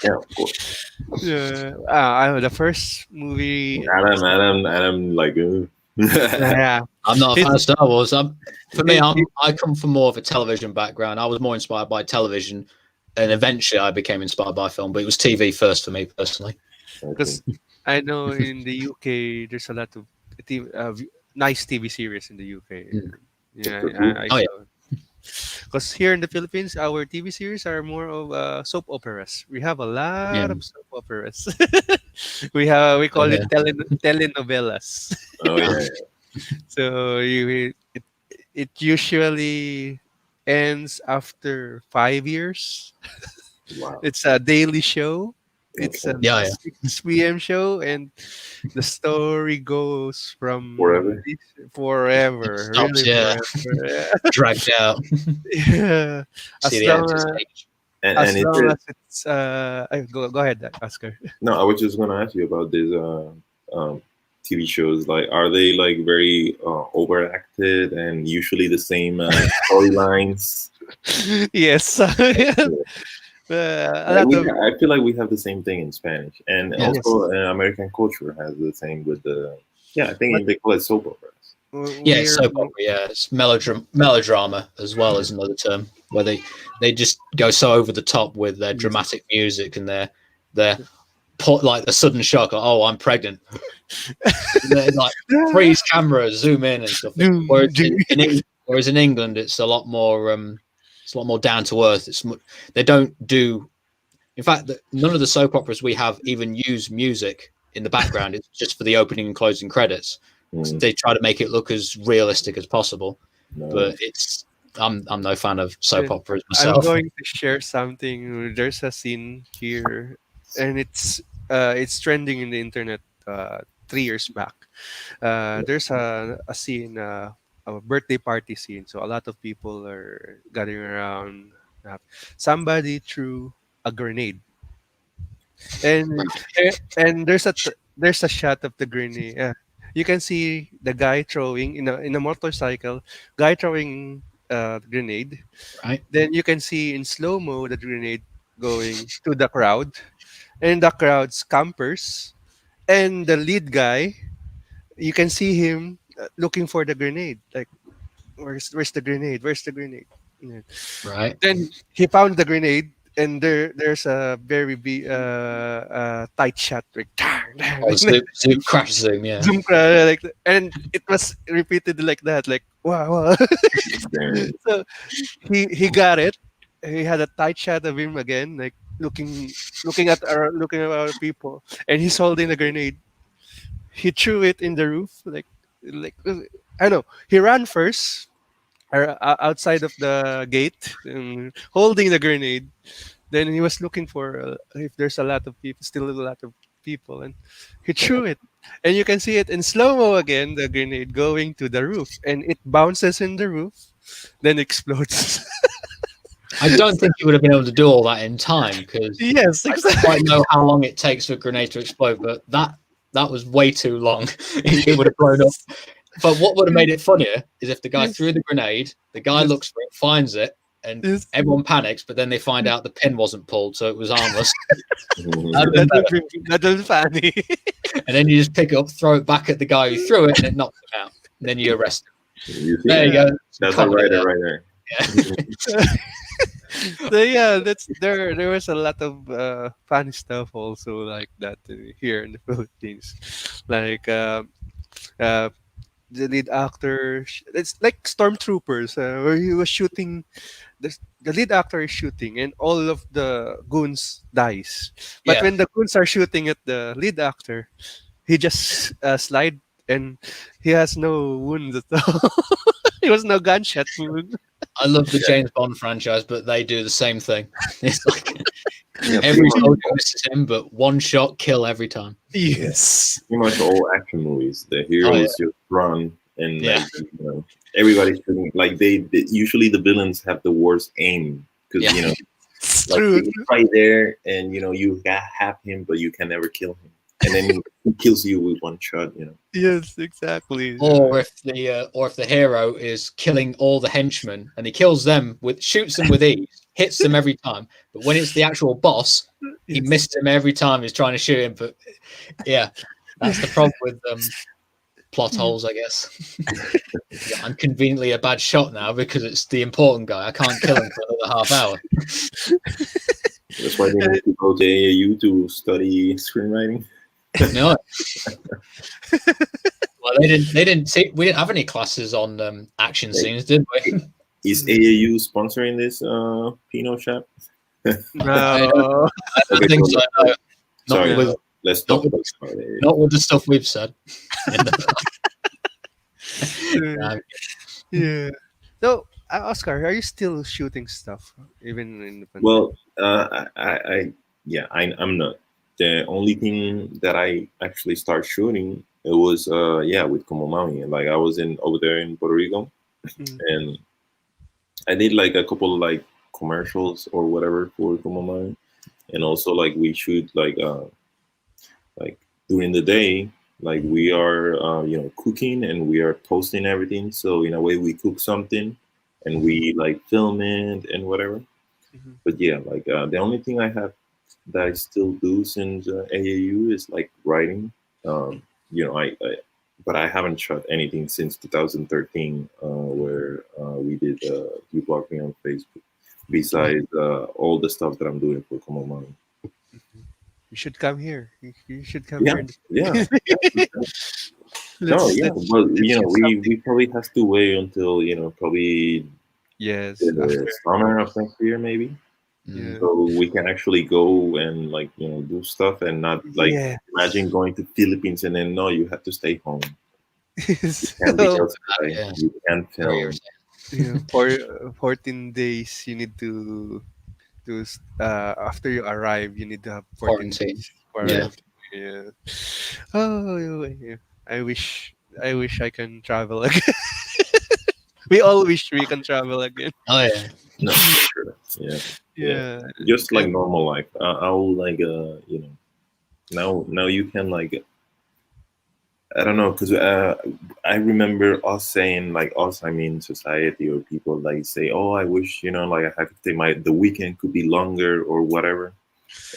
yeah, of course. Yeah, the first movie. Adam, like, Yeah, I'm not a fan it's of Star Wars. For me, it, I come from more of a television background. I was more inspired by television, and eventually I became inspired by film. But it was TV first for me personally. okay. because I know in the UK there's a lot of nice TV series in the UK. Mm. Yeah, So true. I Oh yeah, saw. Because here in the Philippines, our TV series are more of soap operas. We have a yeah, lot of soap operas. We call it yeah. telenovelas. Oh Ah, yeah, So it usually ends after 5 years. wow. It's a daily show. It's a Okay. yeah, yeah. 6 p.m. show, and the story goes from Forever. It forever, stops. really Yeah, forever. dragged out. Yeah. See As the long editor's as page. And is as it? it's go ahead, Oscar. No, I was just gonna ask you about these TV shows. Like, are they like very overacted and usually the same storylines? Yes. Yeah. A Like lot of I feel like we have the same thing in Spanish, and Yeah, yes. also American culture has the same with the. Yeah, I But think they call it soap operas. yeah. It's we're soap opera. Yeah, it's melodrama as well as another term where they just go so over the top with their yes. dramatic music and their put like a sudden shock. Oh, I'm pregnant. They, like freeze camera, zoom in and stuff. Doom, doom. Whereas in England, it's a lot more. It's a lot more down to earth. They don't do. In fact, none of the soap operas we have even use music in the background. It's just for the opening and closing credits. Mm, They try to make it look as realistic as possible, no. but it's. I'm no fan of soap And operas I'm myself. going to share something. There's a scene here, and it's trending in the internet 3 years back. There's a scene, a birthday party scene. So a lot of people are gathering around. Somebody threw a grenade, and there's a shot of the grenade. You can see the guy throwing in a motorcycle, guy throwing the grenade. Right? Then you can see in slow mo the grenade going to the crowd, and the crowd scampers, and the lead guy. You can see him looking for the grenade. Like, where's the grenade? Where's the grenade? Yeah. Right? Then he found the grenade, and there's a very tight shot, like, Oh, zoom, crash zoom. Yeah. zoom like and it was repeated like that, like wow, wow. Damn. So he got it. He had a tight shot of him again, like looking at our people, and he's holding the grenade. He threw it in the roof, I know. He ran first, outside of the gate, holding the grenade. Then he was looking for if there's a lot of people, still a lot of people, and he threw it. And you can see it in slow mo again, the grenade going to the roof, and it bounces in the roof, then explodes. I don't think you would have been able to do all that in time because Yes, I don't exactly. quite know how long it takes for a grenade to explode, but that was way too long. It would have blown up. But what would have made it funnier is if the guy Yes, threw the grenade, the guy yes, looks for it, finds it, and yes. everyone panics, but then they find out the pin wasn't pulled, so it was harmless. That'd Mhm. been better. That was funny. And then you just pick it up, throw it back at the guy who threw it, and it knocks him out. And then you arrest him. You see, There you Yeah. go. Some that's a comedy writer there. right there. Yeah. So yeah, that's there was a lot of funny stuff also like that here in the Philippines. Like uh, the lead actor, it's like Stormtroopers, where he was shooting. The lead actor is shooting, and all of the goons dies. But Yeah. when the goons are shooting at the lead actor, he just slide, and he has no wounds at all. He was no gunshot wound. I love the James Bond franchise, but they do the same thing. It's like Yeah, every soldier misses him, but one shot kill every time. Yes. pretty much all action movies. The Oh, yeah. heroes just run and Yeah. like, everybody's shooting. Like usually the villains have the worst aim because Yeah. It's like true. he's right there and you have him, but you can never kill him. and then he kills you with one shot. Yes, exactly. Or if the hero is killing all the henchmen and he kills them with shoots them with ease, hits them every time, but when it's the actual boss, he Yes. misses him every time he's trying to shoot him. But yeah, that's the problem with plot holes, I guess. Yeah, I'm conveniently a bad shot now because it's the important guy. I can't kill him for another half hour. That's why they need to go to AAU to study screenwriting. No. Well, they didn't see. We didn't have any classes on action scenes, did we? Is AAU sponsoring this PinoyChap? No. I don't think so. No. Sorry, Not with, let's not talk with, about it. not with the stuff we've said. In the Yeah. Yeah. So, Oscar, are you still shooting stuff even in the pandemic? Well, I'm not. The only thing that I actually start shooting it was with Como Mami. Like I was in over there in Puerto Rico, Mm. and I did like a couple of like commercials or whatever for Como Mami, and also like we shoot like during the day, like we are cooking and we are posting everything. So in a way, we cook something and we like film it and whatever. Mhm. But yeah, like the only thing I have that I still do since AAU is like writing. But I haven't shot anything since 2013, where we did You Block Me on Facebook. Besides all the stuff that I'm doing for Como Mami. You should come here. You should come Yeah, here. yeah. No, Let's yeah, let's but let's shoot something. we probably have to wait until probably Yes, the after. summer of next year, maybe, Yeah. so we can actually go and like do stuff and not like Yeah. imagine going to Philippines and then no, you have to stay home. You can't be So, outside. yeah, You can't very film. irritating. yeah, for 14 days you need to after you arrive you need to have 14 Quarantine. days Yeah, quarantine. Yeah. Oh, yeah. I wish I can travel again. We all wish we can travel again. Oh yeah. no, for sure. Yeah, yeah. Yeah. Just like And normal life. I'll like now you can like I don't know because I remember us saying like us I mean society or people like say oh I wish like I have to take the weekend could be longer or whatever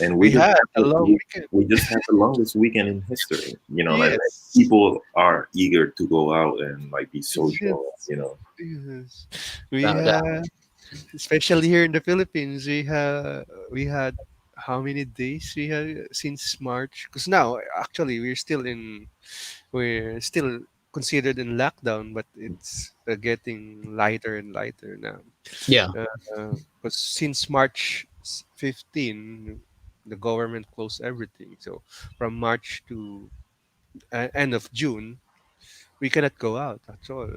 and we had a long weekend. we just had the longest weekend in history like Yes. people are eager to go out and like be social Yes. Yes. We Without a doubt. had, especially here in the Philippines, we had how many days we had since March? Because now actually we're still considered in lockdown, but it's getting lighter and lighter now. Yeah. Because since March 15, the government closed everything. So from March to end of June, we cannot go out at all.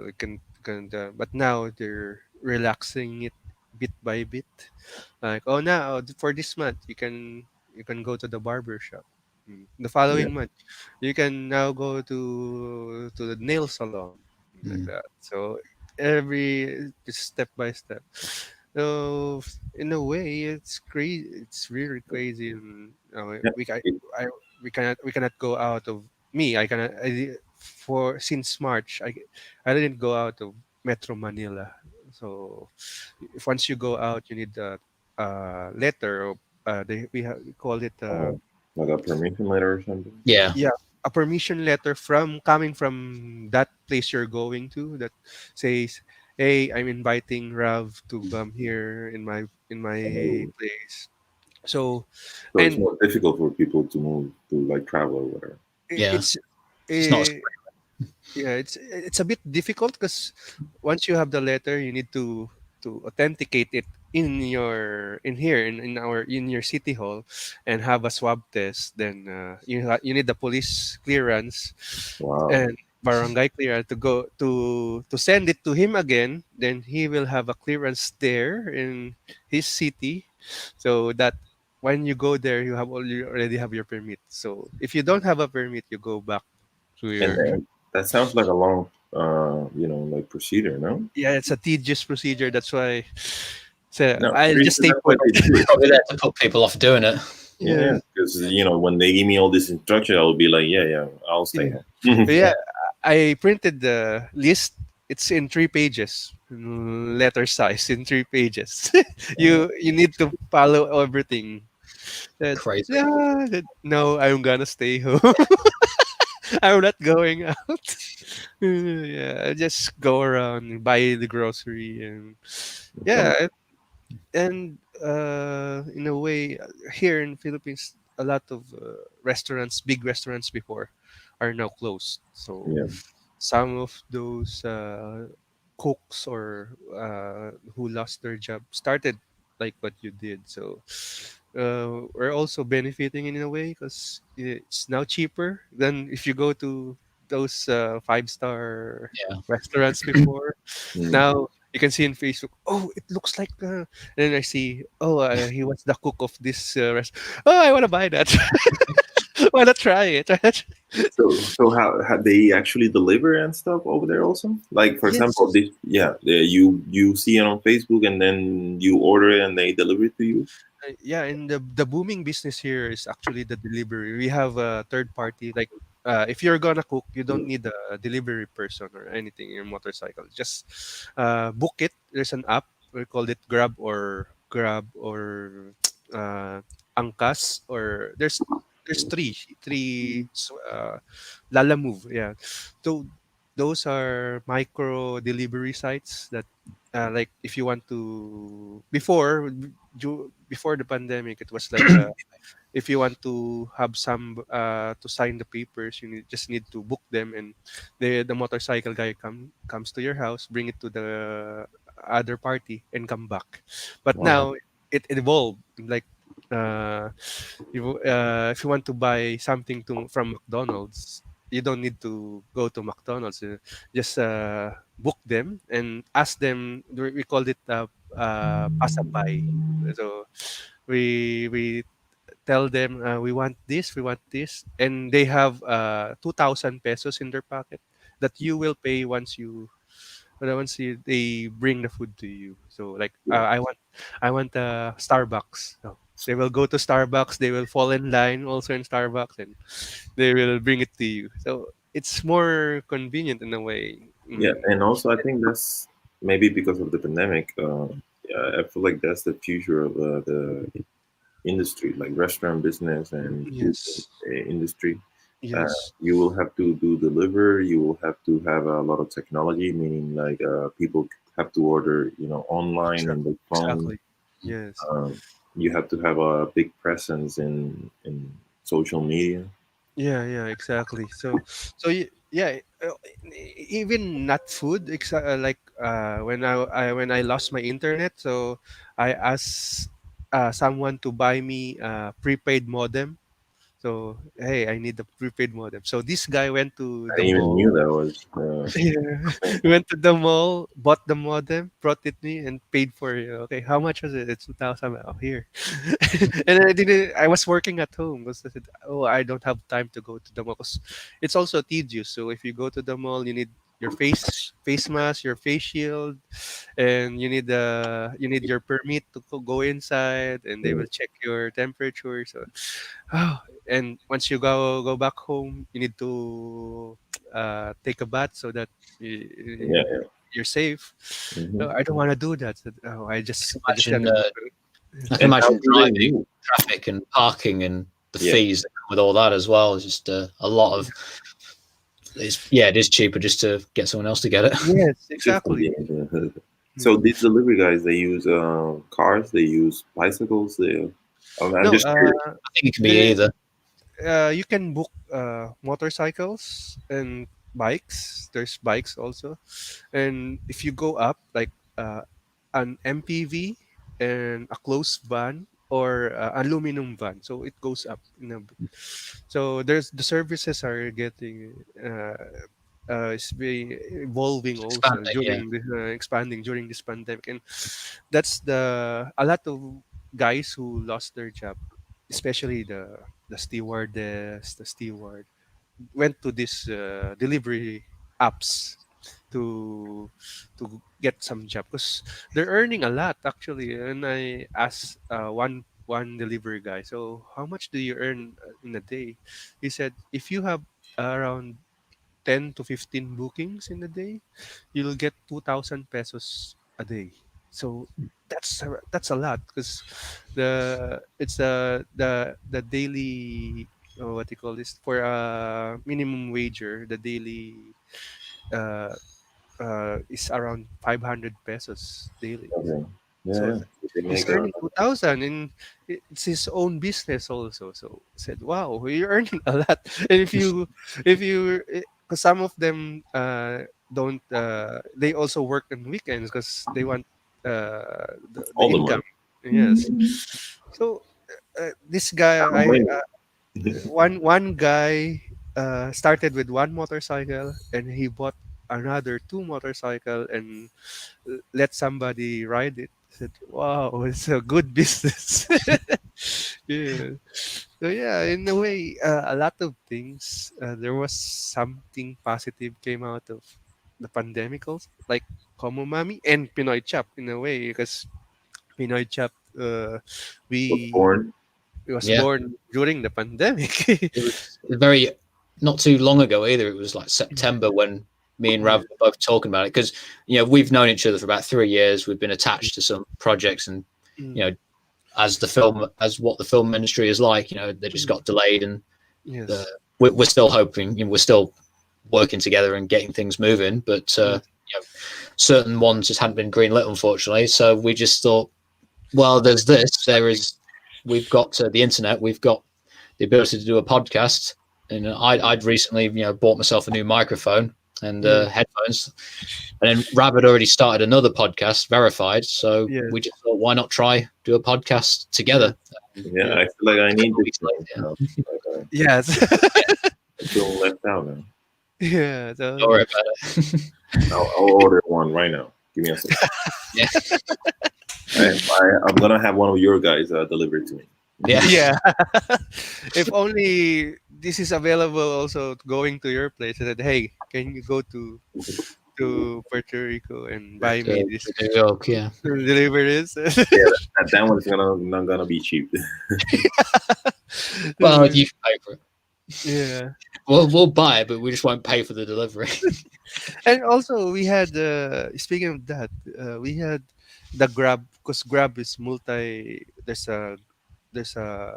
But now they're relaxing it bit by bit. Like, oh, now for this month, you can go to the barber shop. The yeah following month, you can now go to the nail salon, like Mm. that. So every just step by step. So in a way, it's crazy. It's really crazy. And yeah it, I we cannot go out of me. For since March. I didn't go out of Metro Manila. So if once you go out, you need a letter. Or, we call it uh, like a permission letter or something Yeah. yeah, a permission letter from coming from that place you're going to that says, "Hey, I'm inviting Rav to come here in my so place." So, it's and more difficult for people to move to like travel or whatever Yeah. it's It's not. eh, yeah, it's a bit difficult because once you have the letter, you need to authenticate it in here in your city hall and have a swab test. Then you need the police clearance wow and barangay clearance to go to send it to him again. Then he will have a clearance there in his city, so that when you go there, you already have your permit. So if you don't have a permit, you go back to and, your. and that sounds like a long like procedure no Yeah, it's a tedious procedure. That's why. So no I'll pretty just sure stay that's why put. they do It's it probably there to put people off doing it. Yeah, Because when they give me all this instruction, I'll be like, yeah, yeah, I'll stay yeah. home. But yeah, I printed the list. It's in 3 pages, letter size in 3 pages. You need to follow everything. That Crazy. yeah. No, I'm gonna stay home. I'm not going out. Yeah, I just go around buy the grocery and Come yeah, and in a way, here in Philippines, a lot of restaurants, big restaurants before, are now closed. So Yeah, some of those cooks or who lost their job started like what you did. So we're also benefiting in a way because it's now cheaper than if you go to those 5-star Yeah. restaurants before. mm. Now you can see in Facebook, oh, it looks like. And then I see, oh, he was the cook of this Oh, I want to buy that. Why not try it? So how they actually deliver and stuff over there also? Like for example, Yes. you see it on Facebook and then you order it and they deliver it to you. Yeah, and the booming business here is actually the delivery. We have a third party. Like, if you're gonna cook, you don't need a delivery person or anything in your motorcycle. Just book it. There's an app. We call it Grab or Angkas, or there's three Lala Move. Yeah, so those are micro delivery sites that like if you want to before the pandemic, it was like if you want to have some to sign the papers, just need to book them, and the motorcycle guy comes to your house, bring it to the other party, and come back. But Wow. now it evolved like if you want to buy something from McDonald's, you don't need to go to McDonald's. Just book them and ask them. We called it pasabay. So we tell them we want this, and they have 2,000 pesos in their pocket that you will pay once they bring the food to you. So like I want Starbucks. So they will go to Starbucks. They will fall in line also in Starbucks, and they will bring it to you. So it's more convenient in a way. Yeah, Mm. and also I think that's maybe because of the pandemic. Yeah, I feel like that's the future of the industry, like restaurant business and food Yes. industry. Yes. You will have to do deliver. You will have to have a lot of technology, meaning like people have to order, online in Exactly. the phone. Exactly. Yes. Um, you have to have a big presence in social media. Yeah, yeah, exactly. Yeah, even not food, like when I lost my internet, so I asked someone to buy me a prepaid modem. So hey, I need the prepaid modem. So this guy went to I the didn't even knew mall. that was Yeah, a thing. went to the mall, bought the modem, brought it me, and paid for it. Okay, how much was it? It's 2,000. Oh, here. And I didn't. I was working at home because I said, "Oh, I don't have time to go to the mall." 'Cause it's also tedious. So if you go to the mall, you need your face mask, your face shield, and you need your permit to go inside, and they Mm. will check your temperature. So, oh, and once you go back home, you need to take a bath so that Yeah, yeah. you're safe. Hmm. No, I don't want to do that. So, oh, I just Imagine, gotta go. I can And how imagine do they driving, move? traffic, and parking, and the Yeah, fees that come with all that as well. It's just a lot of. It is cheaper just to get someone else to get it. Yes, it's just exactly. convenient. Yeah. So Mhm. these delivery guys, they use cars, they use bicycles. I'm No, just curious. I think it can be the either. you can book motorcycles and bikes. There's bikes also, and if you go up like an MPV and a closed van or aluminum van, so it goes up. So there's the services are getting it's be evolving also Expanding, yeah. during the expanding during this pandemic, and that's a lot of guys who lost their job, especially the stewardess, the steward, went to these delivery apps to get some job because they're earning a lot actually. And I asked one delivery guy, so how much do you earn in a day? He said, if you have around 10 to 15 bookings in a day, you'll get 2,000 pesos a day. So that's a lot, because it's the daily, what do you call this, for a minimum wager, the daily uh, is around 500 pesos daily. Okay. Yeah, So yeah. They he's make a earning 2,000, and it's his own business also. So I said, "Wow, you're earning a lot." And because some of them don't, they also work on weekends because they want the all the money. income. Yes. So this guy, I'm winning. one guy started with one motorcycle, and he bought another two motorcycle and let somebody ride it. I said, "Wow, it's a good business." Yeah. So yeah, in a way, a lot of things. There was something positive came out of the pandemic, also, like Como Mami and PinoyChap in a way, because PinoyChap, Was we born. was Yeah, born during the pandemic. it was very not too long ago either. It was like September when me and Rav Yeah. were both talking about it because we've known each other for about 3 years. We've been attached to some projects, and you Mm, know, as what the film industry is like, they just mm. got delayed, and uh, Yes. we're still hoping. We're still working together and getting things moving, but Yes. certain ones just hadn't been greenlit, unfortunately. So we just thought, well, there's this. There Something. is. We've got the internet. We've got the ability to do a podcast. And I'd recently, bought myself a new microphone and Yeah. headphones. And then Rab had already started another podcast, Verified. So Yes. we just thought, why not try do a podcast Yes. together? Yeah, Yeah, I feel like I a need couple of this weeks thing later. now. Like, Yes. I feel left out now. Yeah. Don't So worry about it. I'll order one right now. Give me a second. Yeah, I'm gonna have one of your guys deliver it to me. yeah. yeah. If only this is available also going to your place. I said, hey, can you go to Puerto Rico and buy me this, To New York, yeah. deliver this? Yeah, that one's gonna not gonna be cheap. Well, you can pay for it. Yeah. We'll buy it, but we just won't pay for the delivery. And also we had, speaking of that, we had the Grab, because Grab is multi. There's a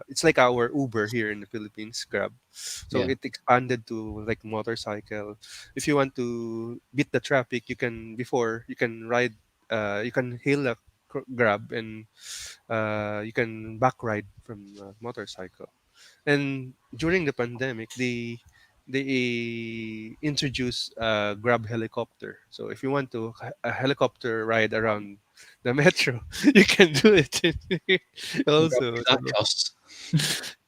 it's like our Uber here in the Philippines, Grab. So Yeah. it expanded to like motorcycle. If you want to beat the traffic, you can ride, you can hail a Grab, and you can back ride from a motorcycle. And during the pandemic, they introduced a Grab helicopter. So if you want to a helicopter ride around the metro, you can do it also. That So costs.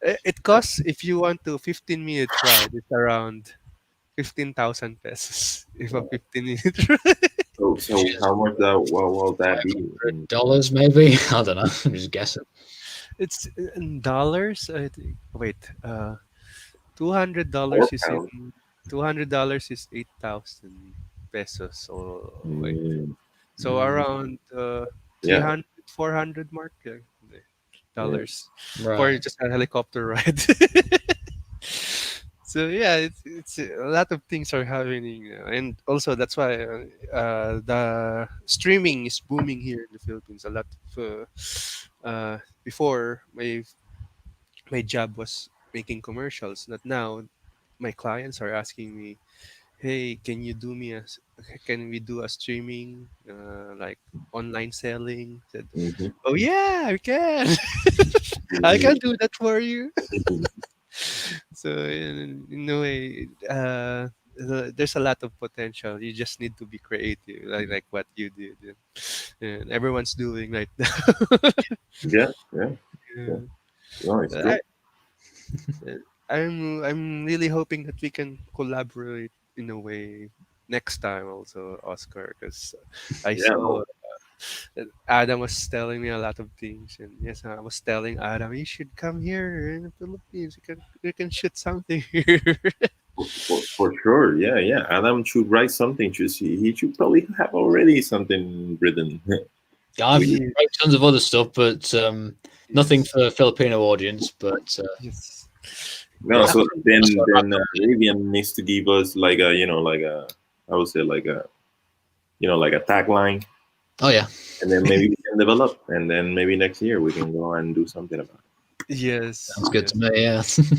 it costs, if you want to 15-minute ride, it's around 15,000 pesos. If a 15-minute ride. So how much that what will that be? $500 maybe. I don't know. I'm just guessing. It's in dollars. I think. Wait, $200 Four is pounds. in $200 is 8,000 pesos. So wait, Mm, so around yeah, 300, 400 mark, yeah, yeah. dollars for Right. just a helicopter ride. So yeah, it's a lot of things are happening, and also that's why the streaming is booming here in the Philippines. A lot of before, my job was making commercials. Not now. My clients are asking me, "Hey, can you do me can we do a streaming, like online selling?" Said, Mm-hmm. "Oh yeah, I can. I Mm-hmm. can do that for you." So in a way, there's a lot of potential. You just need to be creative, like what you did, and everyone's doing right now. Yeah, yeah, yeah. Yeah. No, it's good. I, I'm really hoping that we can collaborate in a way next time also, Oscar, because I Yeah, saw no, Adam was telling me a lot of things, and yes, I was telling Adam, you should come here in the Philippines. You can shoot something here. for sure. Yeah, yeah. Adam should write something. He should probably have already something written. Yeah, I've Yeah. wrote tons of other stuff, but Nothing Yes. for Filipino audience, but Yes. No, so Actually, Ravian needs to give us like a like a, I would say like a, like a tagline, oh yeah, and then maybe we can develop, and then maybe next year we can go and do something about it. yes. sounds good to Yes. me.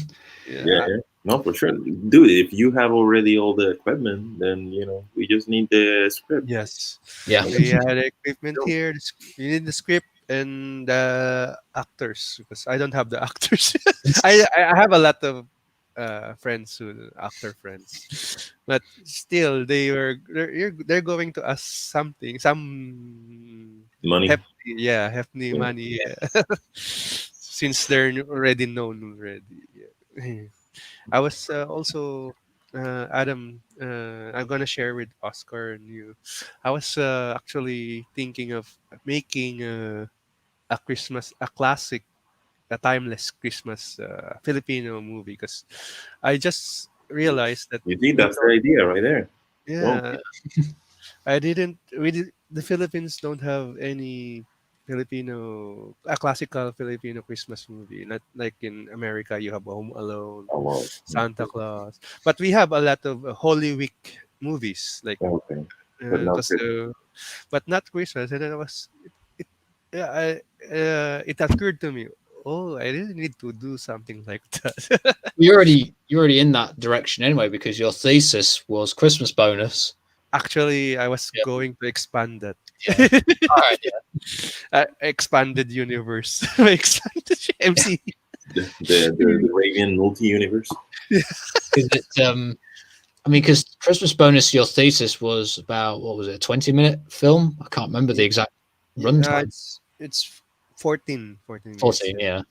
Yeah, Yeah, Yeah. yeah. No, for sure, dude. If you have already all the equipment, then we just need the script. Yes. yeah, And We had equipment film. here. We need the script and the actors because I don't have the actors. I have a lot of friends who actor friends, but still they're going to ask something, some Money. hefty, yeah, hefty Yeah. money, yeah. Since they're already known already. Yeah. I was also Adam. I'm gonna share with Oscar and you. I was actually thinking of making a classic, a timeless Christmas Filipino movie because I just realized that You see, we that's the don't. idea right there. Well, Yeah, I didn't. We did, the Philippines don't have any a classical Filipino Christmas movie. Not like in America, you have Home Alone, a lot. Santa Claus, but we have a lot of Holy Week movies, like Okay, but not because Christmas. but not Christmas. And then I was it, yeah, it occurred to me. Oh, I really need to do something like that. you're already in that direction anyway because your thesis was Christmas bonus. Actually, I was Yeah, going to expand that. yeah. All right, Expanded universe. Expanded MC. The Raven multi universe. yeah. Because I mean, because Christmas bonus, your thesis was about what was it, a 20-minute film? I can't remember the exact runtime. It's 14 minutes. 14, yeah.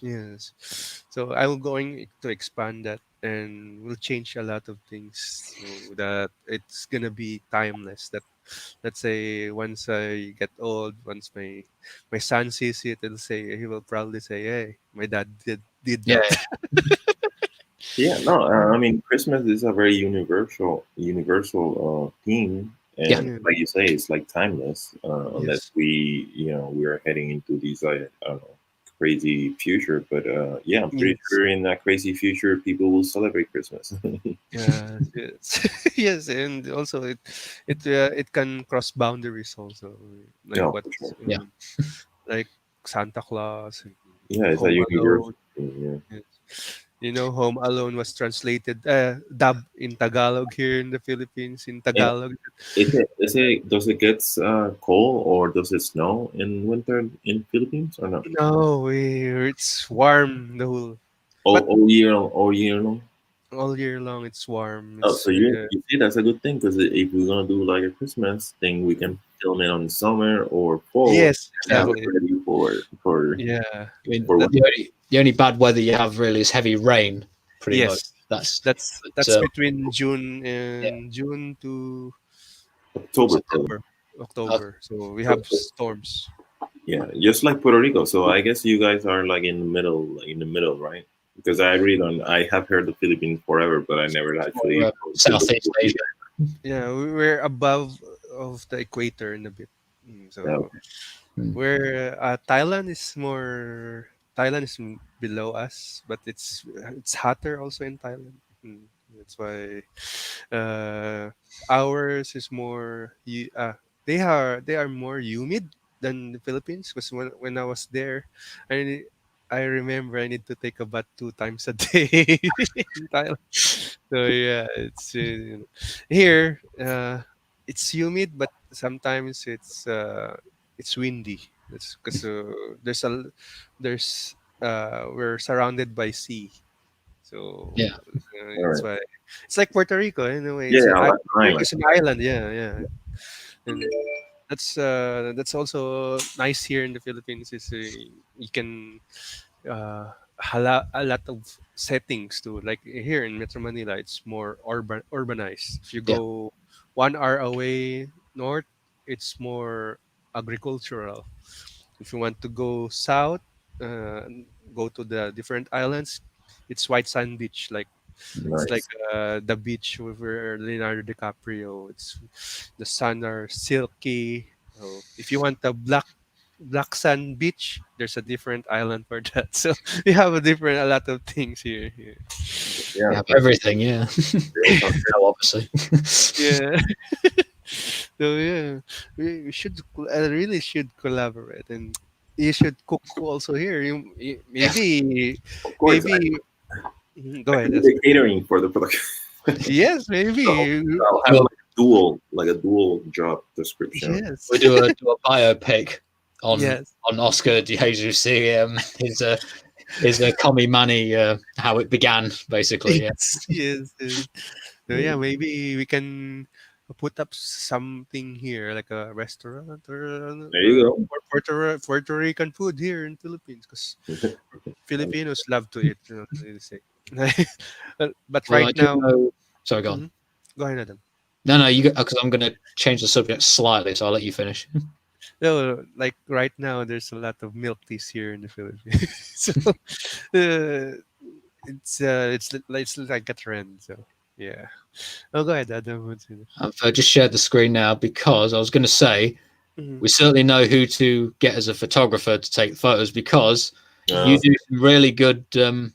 Yes. So I'm going to expand that and we'll change a lot of things so that it's gonna be timeless. That let's say once I get old, once my son sees it, he will probably say, "Hey, my dad did Yeah, that." Yeah, no, I mean Christmas is a very universal theme, yeah, and Yeah. like you say, it's like timeless. Unless Yes. we are heading into these I don't know, crazy future, but yeah, I'm pretty Yes. sure in that crazy future, people will celebrate Christmas. Yes. Yes. Yes. And also it can cross boundaries also, like Yeah, what for sure. yeah. like Santa Claus, and Yeah, it's a Home universal Alone. thing. Yeah. Yes. Home Alone was translated, dubbed in Tagalog here in the Philippines. In And Tagalog, does it get cold or does it snow in winter in Philippines or not? no, it's warm the whole, but All year long. all year long it's warm. Oh, It's so you see that's a good thing because if we're gonna do like a Christmas thing, we can film it on summer or fall yes, and have it exactly. ready Yeah, I mean, for that the only bad weather you have really is heavy rain, pretty much. yes, That's but, that's between yeah, June to October probably. September, okay. October. So we have storms. Yeah, just like Puerto Rico. So I guess you guys are like in the middle, right? Because I have heard the Philippines forever, but I never Or, actually to look Southeast at it. Asia. Yeah, we're above of the equator in a bit. Yeah, So okay. Hmm. where Thailand is below us, but it's hotter also in Thailand. That's why uh, ours is more. They are more humid than the Philippines. Because when I was there, I I remember I need to take a bath 2 times a day in Thailand. So yeah, here. It's humid, but sometimes it's windy. That's because there's we're surrounded by sea, so Yeah, All that's right. why it's like Puerto Rico in a way. Yeah, Puerto like an Rico island. is an island, yeah, yeah, and that's also nice here in the Philippines. Is you can a lot of settings too. Like here in Metro Manila, it's more urbanized. If you yeah, go 1 hour away north, it's more agricultural. If you want to go south, go to the different islands, it's white sand beach. Like it's like Nice. the beach with where Leonardo DiCaprio. It's the sand are silky. So if you want a black Black Sand Beach, there's a different island for that. So we have a lot of things here. Yeah. We Yeah, have everything, yeah. No, obviously. Yeah. So yeah, we should. I really should collaborate, and you should cook also here. Yeah. Maybe, of course. maybe. Go I ahead. can do the catering for the production. Yes, So maybe. I'll have Well, like a dual job description. Yes. we do a biopic Yes. on Oscar De Jesús, his commie money, how it began, basically. Yeah. Yes. Yes. Yes. So yeah, maybe we can put up something here, like a restaurant There you go. Puerto Rican food here in Philippines, because Filipinos love to eat. They say. But Well, right I do now, know. Sorry, go on. mhm. Go ahead, Adam. No, you because I'm going to change the subject slightly, so I'll let you finish. No, like right now, there's a lot of milk teas here in the Philippines, so it's like a trend. So yeah. Oh, go ahead, Adam. What's it? I've just shared the screen now because I was going to say Mhm. we certainly know who to get as a photographer to take photos because you Uh, do some really good, do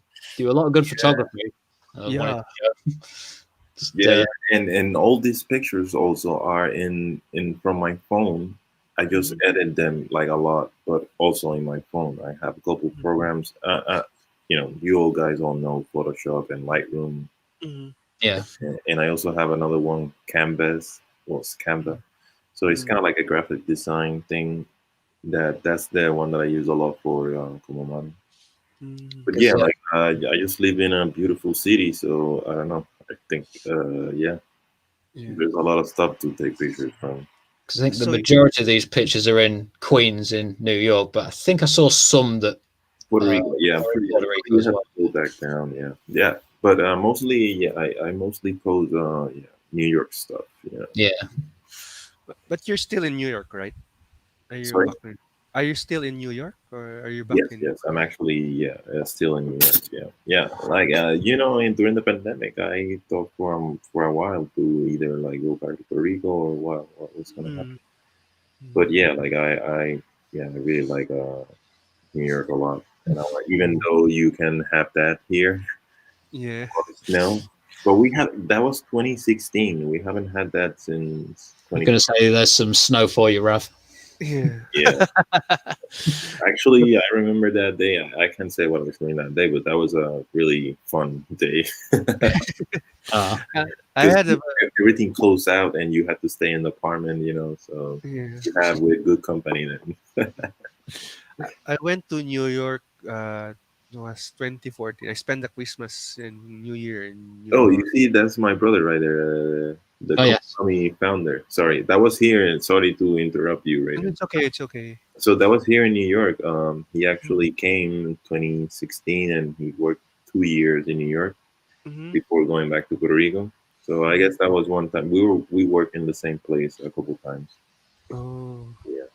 a lot of good photography. Wanted Yeah. to show. Just, yeah, and all these pictures also are in from my phone. I just Mhm. edit them like a lot, but also in my phone. I have a couple programs. You all guys all know Photoshop and Lightroom, Mhm. yeah, and I also have another one, Canvas, well, it's Canva. So it's kind Mhm. of like a graphic design thing. That's the one that I use a lot for Como Mami. Mhm. But because yeah, like I just live in a beautiful city, so I don't know. I think yeah, Yeah. there's a lot of stuff to take pictures from. I think the So majority of these pictures are in Queens in New York, but I think I saw some that Puerto Rico, yeah, I'm are in pretty. Puerto Rico You as have well. to go back down, yeah, yeah. But mostly, yeah, I mostly pose, yeah, New York stuff. Yeah. Yeah, but you're still in New York, right? Are you Sorry. back in? Are you still in New York, or are you back Yes, in? yes. I'm actually, yeah, still in New York. Yeah, yeah. Like, during the pandemic, I thought for a while to either like go back to Puerto Rico or what was gonna happen. Mm. Mm. But yeah, like yeah, I really like New York a lot. And even though you can have that here, Yeah. snow, but we had that was 2016. We haven't had that since I'm 20. going to say there's some snow for you, Rav. Yeah. Yeah, actually, I remember that day. I can't say what I was doing that day, but that was a really fun day Uh, I I because had a everything closed out and you had to stay in the apartment. So yeah. you have with good company then. I went to New York. It was 2014. I spent the Christmas and New Year in New Oh, you York. see, that's my brother right there, the oh yes, company founder. Sorry, that was here, and sorry to interrupt you, right? And it's okay. It's okay. So that was here in New York. He Mm-hmm. actually came in 2016, and he worked 2 years in New York Mm-hmm. before going back to Puerto Rico. So I guess that was one time we worked in the same place a couple times. Oh, Yeah.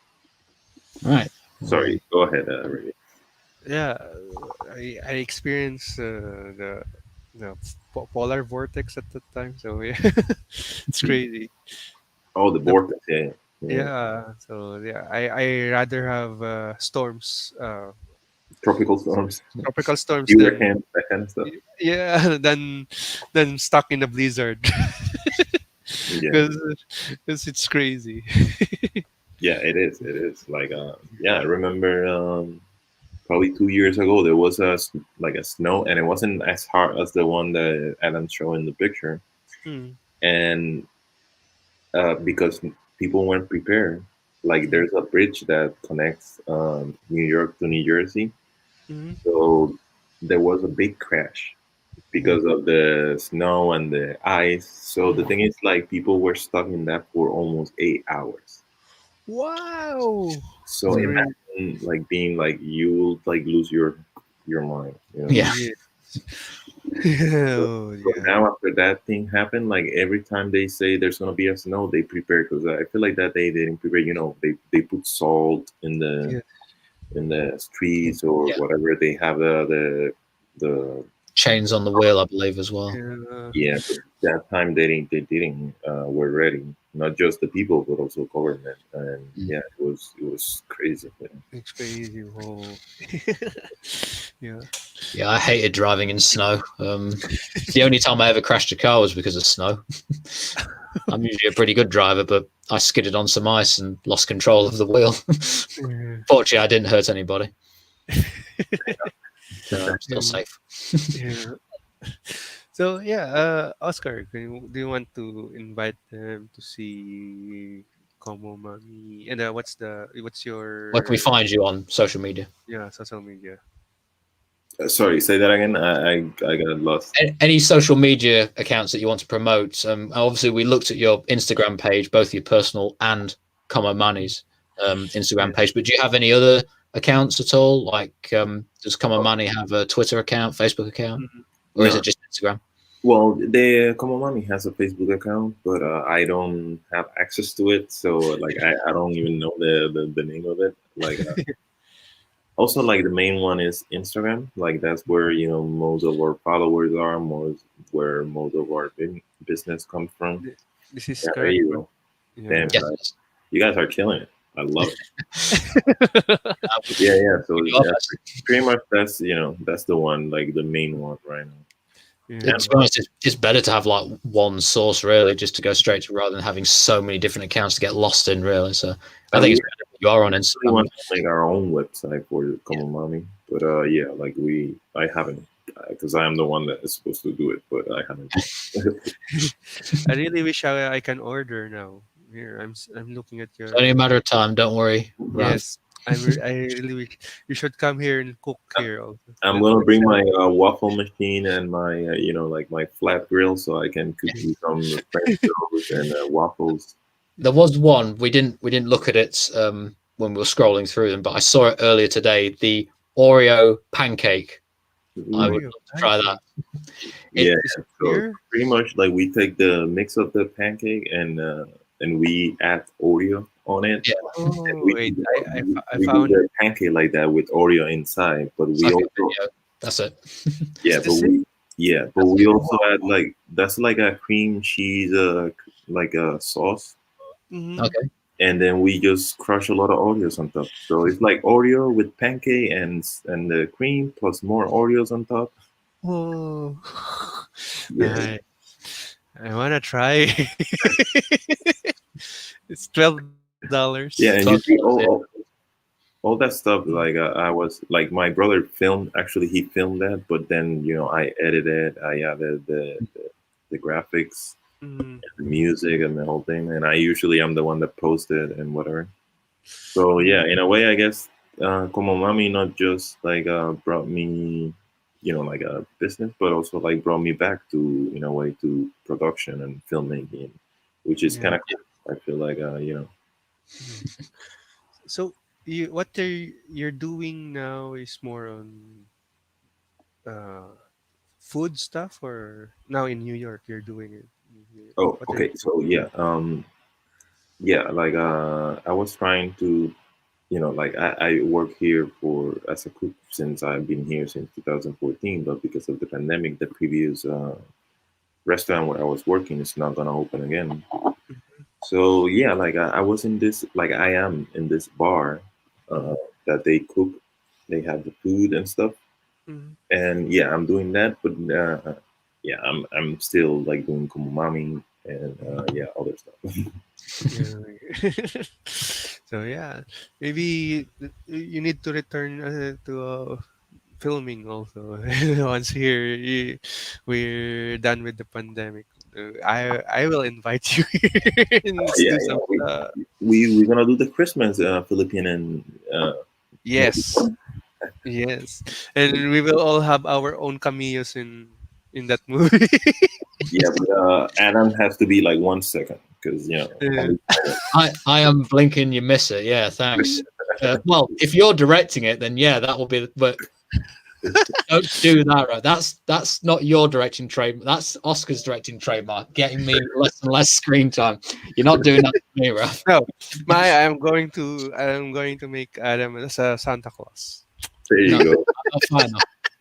right. Sorry. Go ahead, Ray. yeah. I experienced the polar vortex at that time. So yeah, it's crazy. Oh, the The vortex. Yeah. Yeah. Yeah. So yeah, I rather have storms, Tropical storms, tropical storms than hurricanes, that kind of stuff. yeah than stuck in a blizzard Yeah. because it's crazy. Yeah. It is. It is. Like, yeah. I remember. Probably 2 years ago there was like a snow and it wasn't as hard as the one that Adam's showing in the picture Mm, and because people weren't prepared, like mm, there's a bridge that connects New York to New Jersey, mm. so there was a big crash because of the snow and the ice. So the thing is, like, people were stuck in that for almost 8 hours. Wow, So it's Mm, great. imagine like being like you like lose your mind. yeah, Yeah. So, Oh so yeah. now after that thing happened, like every time they say there's gonna be a snow, they prepare because I feel like that they didn't prepare. They put salt Yeah. in the streets or yeah. whatever. They have the Chains on the wheel, I believe, as well. Yeah. yeah. But that time they didn't were ready. not just the people but also government. And Mm. yeah, it was crazy. It's crazy. Oh, yeah. Yeah, I hated driving in snow. The only time I ever crashed a car was because of snow. I'm usually a pretty good driver, but I skidded on some ice and lost control of the wheel. Yeah. Fortunately, I didn't hurt anybody, so I'm still Yeah. safe. Yeah. So yeah, Oscar, do you want to invite them to see Como Mami? And what's Where can we your find you on social media? yeah social media? Sorry, say that again. I got lost. Any social media accounts that you want to promote? Obviously, we looked at your Instagram page, both your personal and Como Money's Instagram Yes. page. But do you have any other accounts at all? Like, does Como Money have a Twitter account, Facebook account, Mhm. or is No, it just Instagram? well, the Como Mami has a Facebook account, but I don't have access to it, so like I don't even know the name of it. Like also like the main one is Instagram. Like that's where most of our followers are, most where most of our business comes from. This is Yeah, there correct, you right? go. Damn, Yeah. guys, Yes. you guys are killing it. I love it. Yeah, yeah. So yeah, pretty much that's the one, like the main one right now. To And Yeah. be honest, it's better to have like one source, really, just to go straight to, rather than having so many different accounts to get lost in, really. So I think we it's better that you are on really Instagram. want to make our own website for Como Mami, but yeah, like I haven't, because I am the one that is supposed to do it, but I haven't. I really wish I can order now. Here, I'm looking at It's only a your. matter of time. Don't worry, Rav. Yes, I really wish you should come here and cook here also. I'm Let, gonna let's bring have. my waffle machine and my like my flat grill so I can cook you some French toast and waffles. There was one we didn't look at it when we were scrolling through them, but I saw it earlier today. The Oreo pancake. I would Mm, Oreo love to try that. pancake. yeah, Is it so here? pretty much like we take the mix of the pancake and we add Oreo on it. Yeah. And Oh we wait, do, I we do found. the pancake like that with Oreo inside, but It's we like a also video. That's it. yeah, Is but this it? That's we it. also add like that's like a cream cheese like a sauce, Mm-hmm. Okay. and then we just crush a lot of Oreos on top. So it's like Oreo with pancake and the cream plus more Oreos on top. Oh, Yeah, nice. I wanna try. It's $12. yeah, and you see $12, yeah. all that stuff. Like I was like my brother filmed. Actually, he filmed that, but then I edited. I added the graphics, Mm, the music, and the whole thing. And I usually am the one that posted and whatever. So yeah, in a way, I guess Como Mami not just like brought me, like a business, but also like brought me back to in a way to production and filmmaking, which is yeah. kind of cool. I feel like Mm. So you're doing now is more on uh, food stuff, or now in New York you're doing it. oh, What are you okay, doing? so yeah, like I was trying to like I work here for as a cook since I've been here since 2014, but because of the pandemic, the previous restaurant where I was working is not gonna open again. So yeah, like I was in this, like I am in this bar uh, Mm-hmm. that they cook, they have the food and stuff, Mm-hmm. and yeah, I'm doing that, but yeah, I'm still like doing kumumami and yeah, other stuff. Yeah. So yeah, maybe you need to return to filming also once we're done with the pandemic. I will invite you here and let's Yeah, do some. we're gonna do the Christmas Philippine and movie. Yes, yes, and we will all have our own cameos in that movie. Yeah, but Adam has to be like 1 second because Yeah. only I am blinking. You miss it. Yeah. Thanks. Well, if you're directing it, then yeah, that will be. But don't do that, right? That's not your directing trademark. That's Oscar's directing trademark. Getting me less and less screen time. You're not doing that to me, right? No, I'm going to make Adam as a Santa Claus. there you No, go. I'm fine.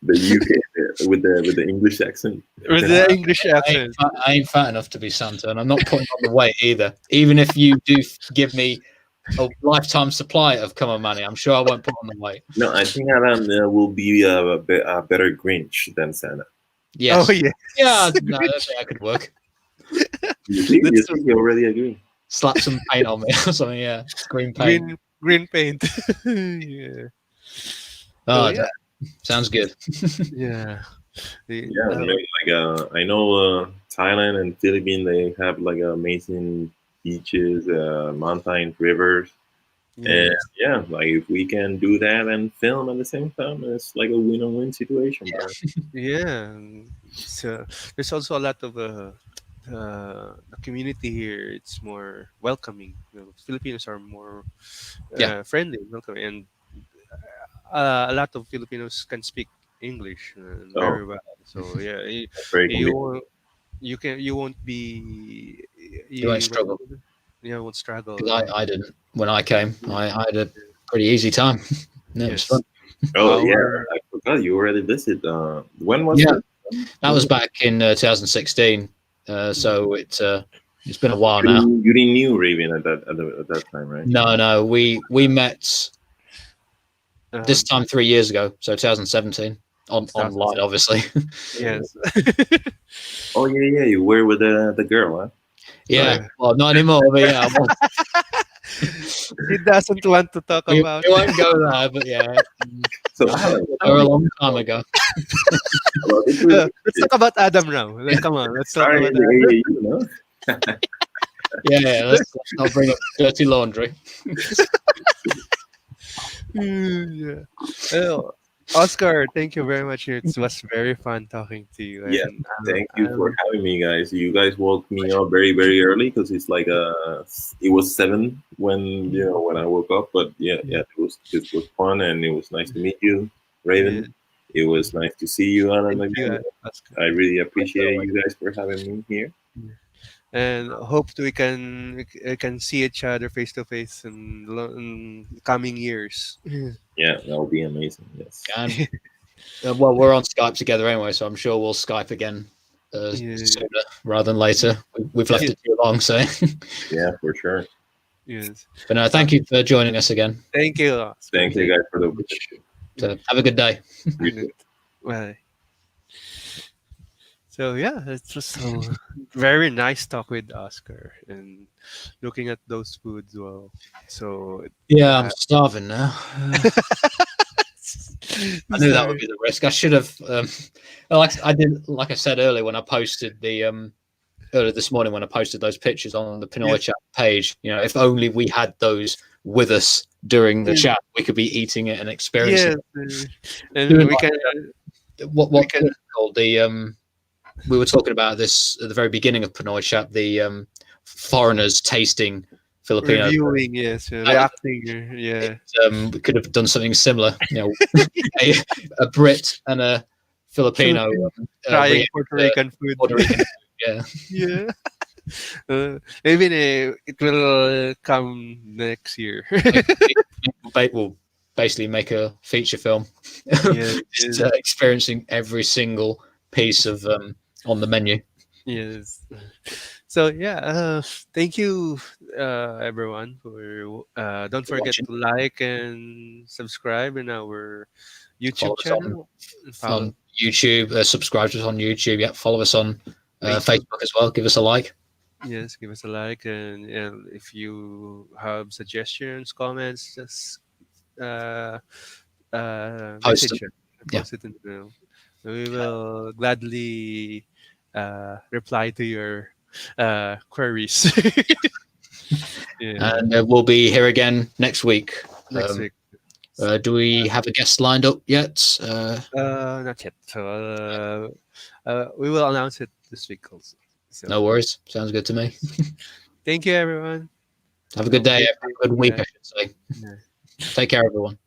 the UK with the English accent. With the English I ain't, accent. I ain't fat enough to be Santa, and I'm not putting on the weight either. Even if you do give me a lifetime supply of Come On Money, I'm sure I won't put on the weight. No, I think Adam will be a better Grinch than Santa. Yes. Oh yeah. Yeah, no, I think that could work. You see, That's you already agree. Slap some paint on me or something, yeah. Green paint. green paint. Yeah. Oh, yeah. sounds good. Yeah. Yeah, I know Thailand and Philippines, they have like amazing beaches, mountain, rivers, and yeah, like if we can do that and film at the same time, it's like a win-win situation, bro. Yeah. So there's also a lot of the community here. It's more welcoming. Filipinos are more Yeah. friendly, welcoming, and a lot of Filipinos can speak English Oh, very well. So yeah, that's very you convenient. won't- you won't be You won't struggle. you won't struggle. Because I didn't when I came. I had a pretty easy time. Yeah, it was Yes. fun. Oh yeah, Our I forgot you already visited. When was Yeah. it? That was back in 2016. So it's been a while now. You didn't knew Raven at that time, right? No, we met this um, time 3 years ago, so 2017 online, obviously. yes. Oh yeah, you were with the girl, huh? Yeah, well, not anymore, but yeah, I was. He doesn't want to talk We about. won't go there, but yeah, So they were a long time ago. Let's talk about Adam now. Come on, let's talk Sorry, about Adam. you know. Yeah, let's not bring up dirty laundry. Yeah. Well, Oscar, thank you very much. It was very fun talking to you. Yeah, And thank you for having me, guys. You guys woke me up very, very early because it's like it was 7 when when I woke up. But yeah, it was fun and it was nice to meet you, Raven. It was nice to see you, Alan. thank you, Oscar. I really appreciate you guys for having me here. And hope we can see each other face to face in coming years. Yeah, that would be amazing. Yes. And well, we're on Skype together anyway, so I'm sure we'll Skype again sooner rather than later. We've left it too long, so Yeah, for sure. Yes. But no, thank you for joining us again. Thank you, Oscar. Thank you guys for the opportunity. So have a good day. Well, so yeah, it was a very nice talk with Oscar and looking at those foods. Well, so Yeah, I'm starving now. I knew that would be the risk. I should have, like I said earlier when I posted earlier this morning when I posted those pictures on the PinoyChap page. If only we had those with us during the chat, we could be eating it and experiencing it. And we can what can called the we were talking about this at the very beginning of Pinoy Chap, the foreigners tasting Filipino. Reviewing, yes, reacting, yeah. We could have done something similar. A Brit and a Filipino trying Puerto Rican food. Puerto Rican, yeah. Yeah. Maybe it will come next year. We'll basically make a feature film, experiencing every single piece of on the menu. Yes. So thank you, everyone, for don't forget watching. to like and subscribe in our YouTube channel. On YouTube, subscribe to us on YouTube. Yeah, follow us on Facebook as well. Give us a like. Yes, give us a like, and if you have suggestions, comments, just Post message it. Post it in the We will gladly reply to your queries. And we'll be here again next week. Next week. Do we have a guest lined up yet? Not yet. So we will announce it this week also. So, no worries. Sounds good to me. Thank you, everyone. Have a good day. Have a good week, I should say. Take care, everyone.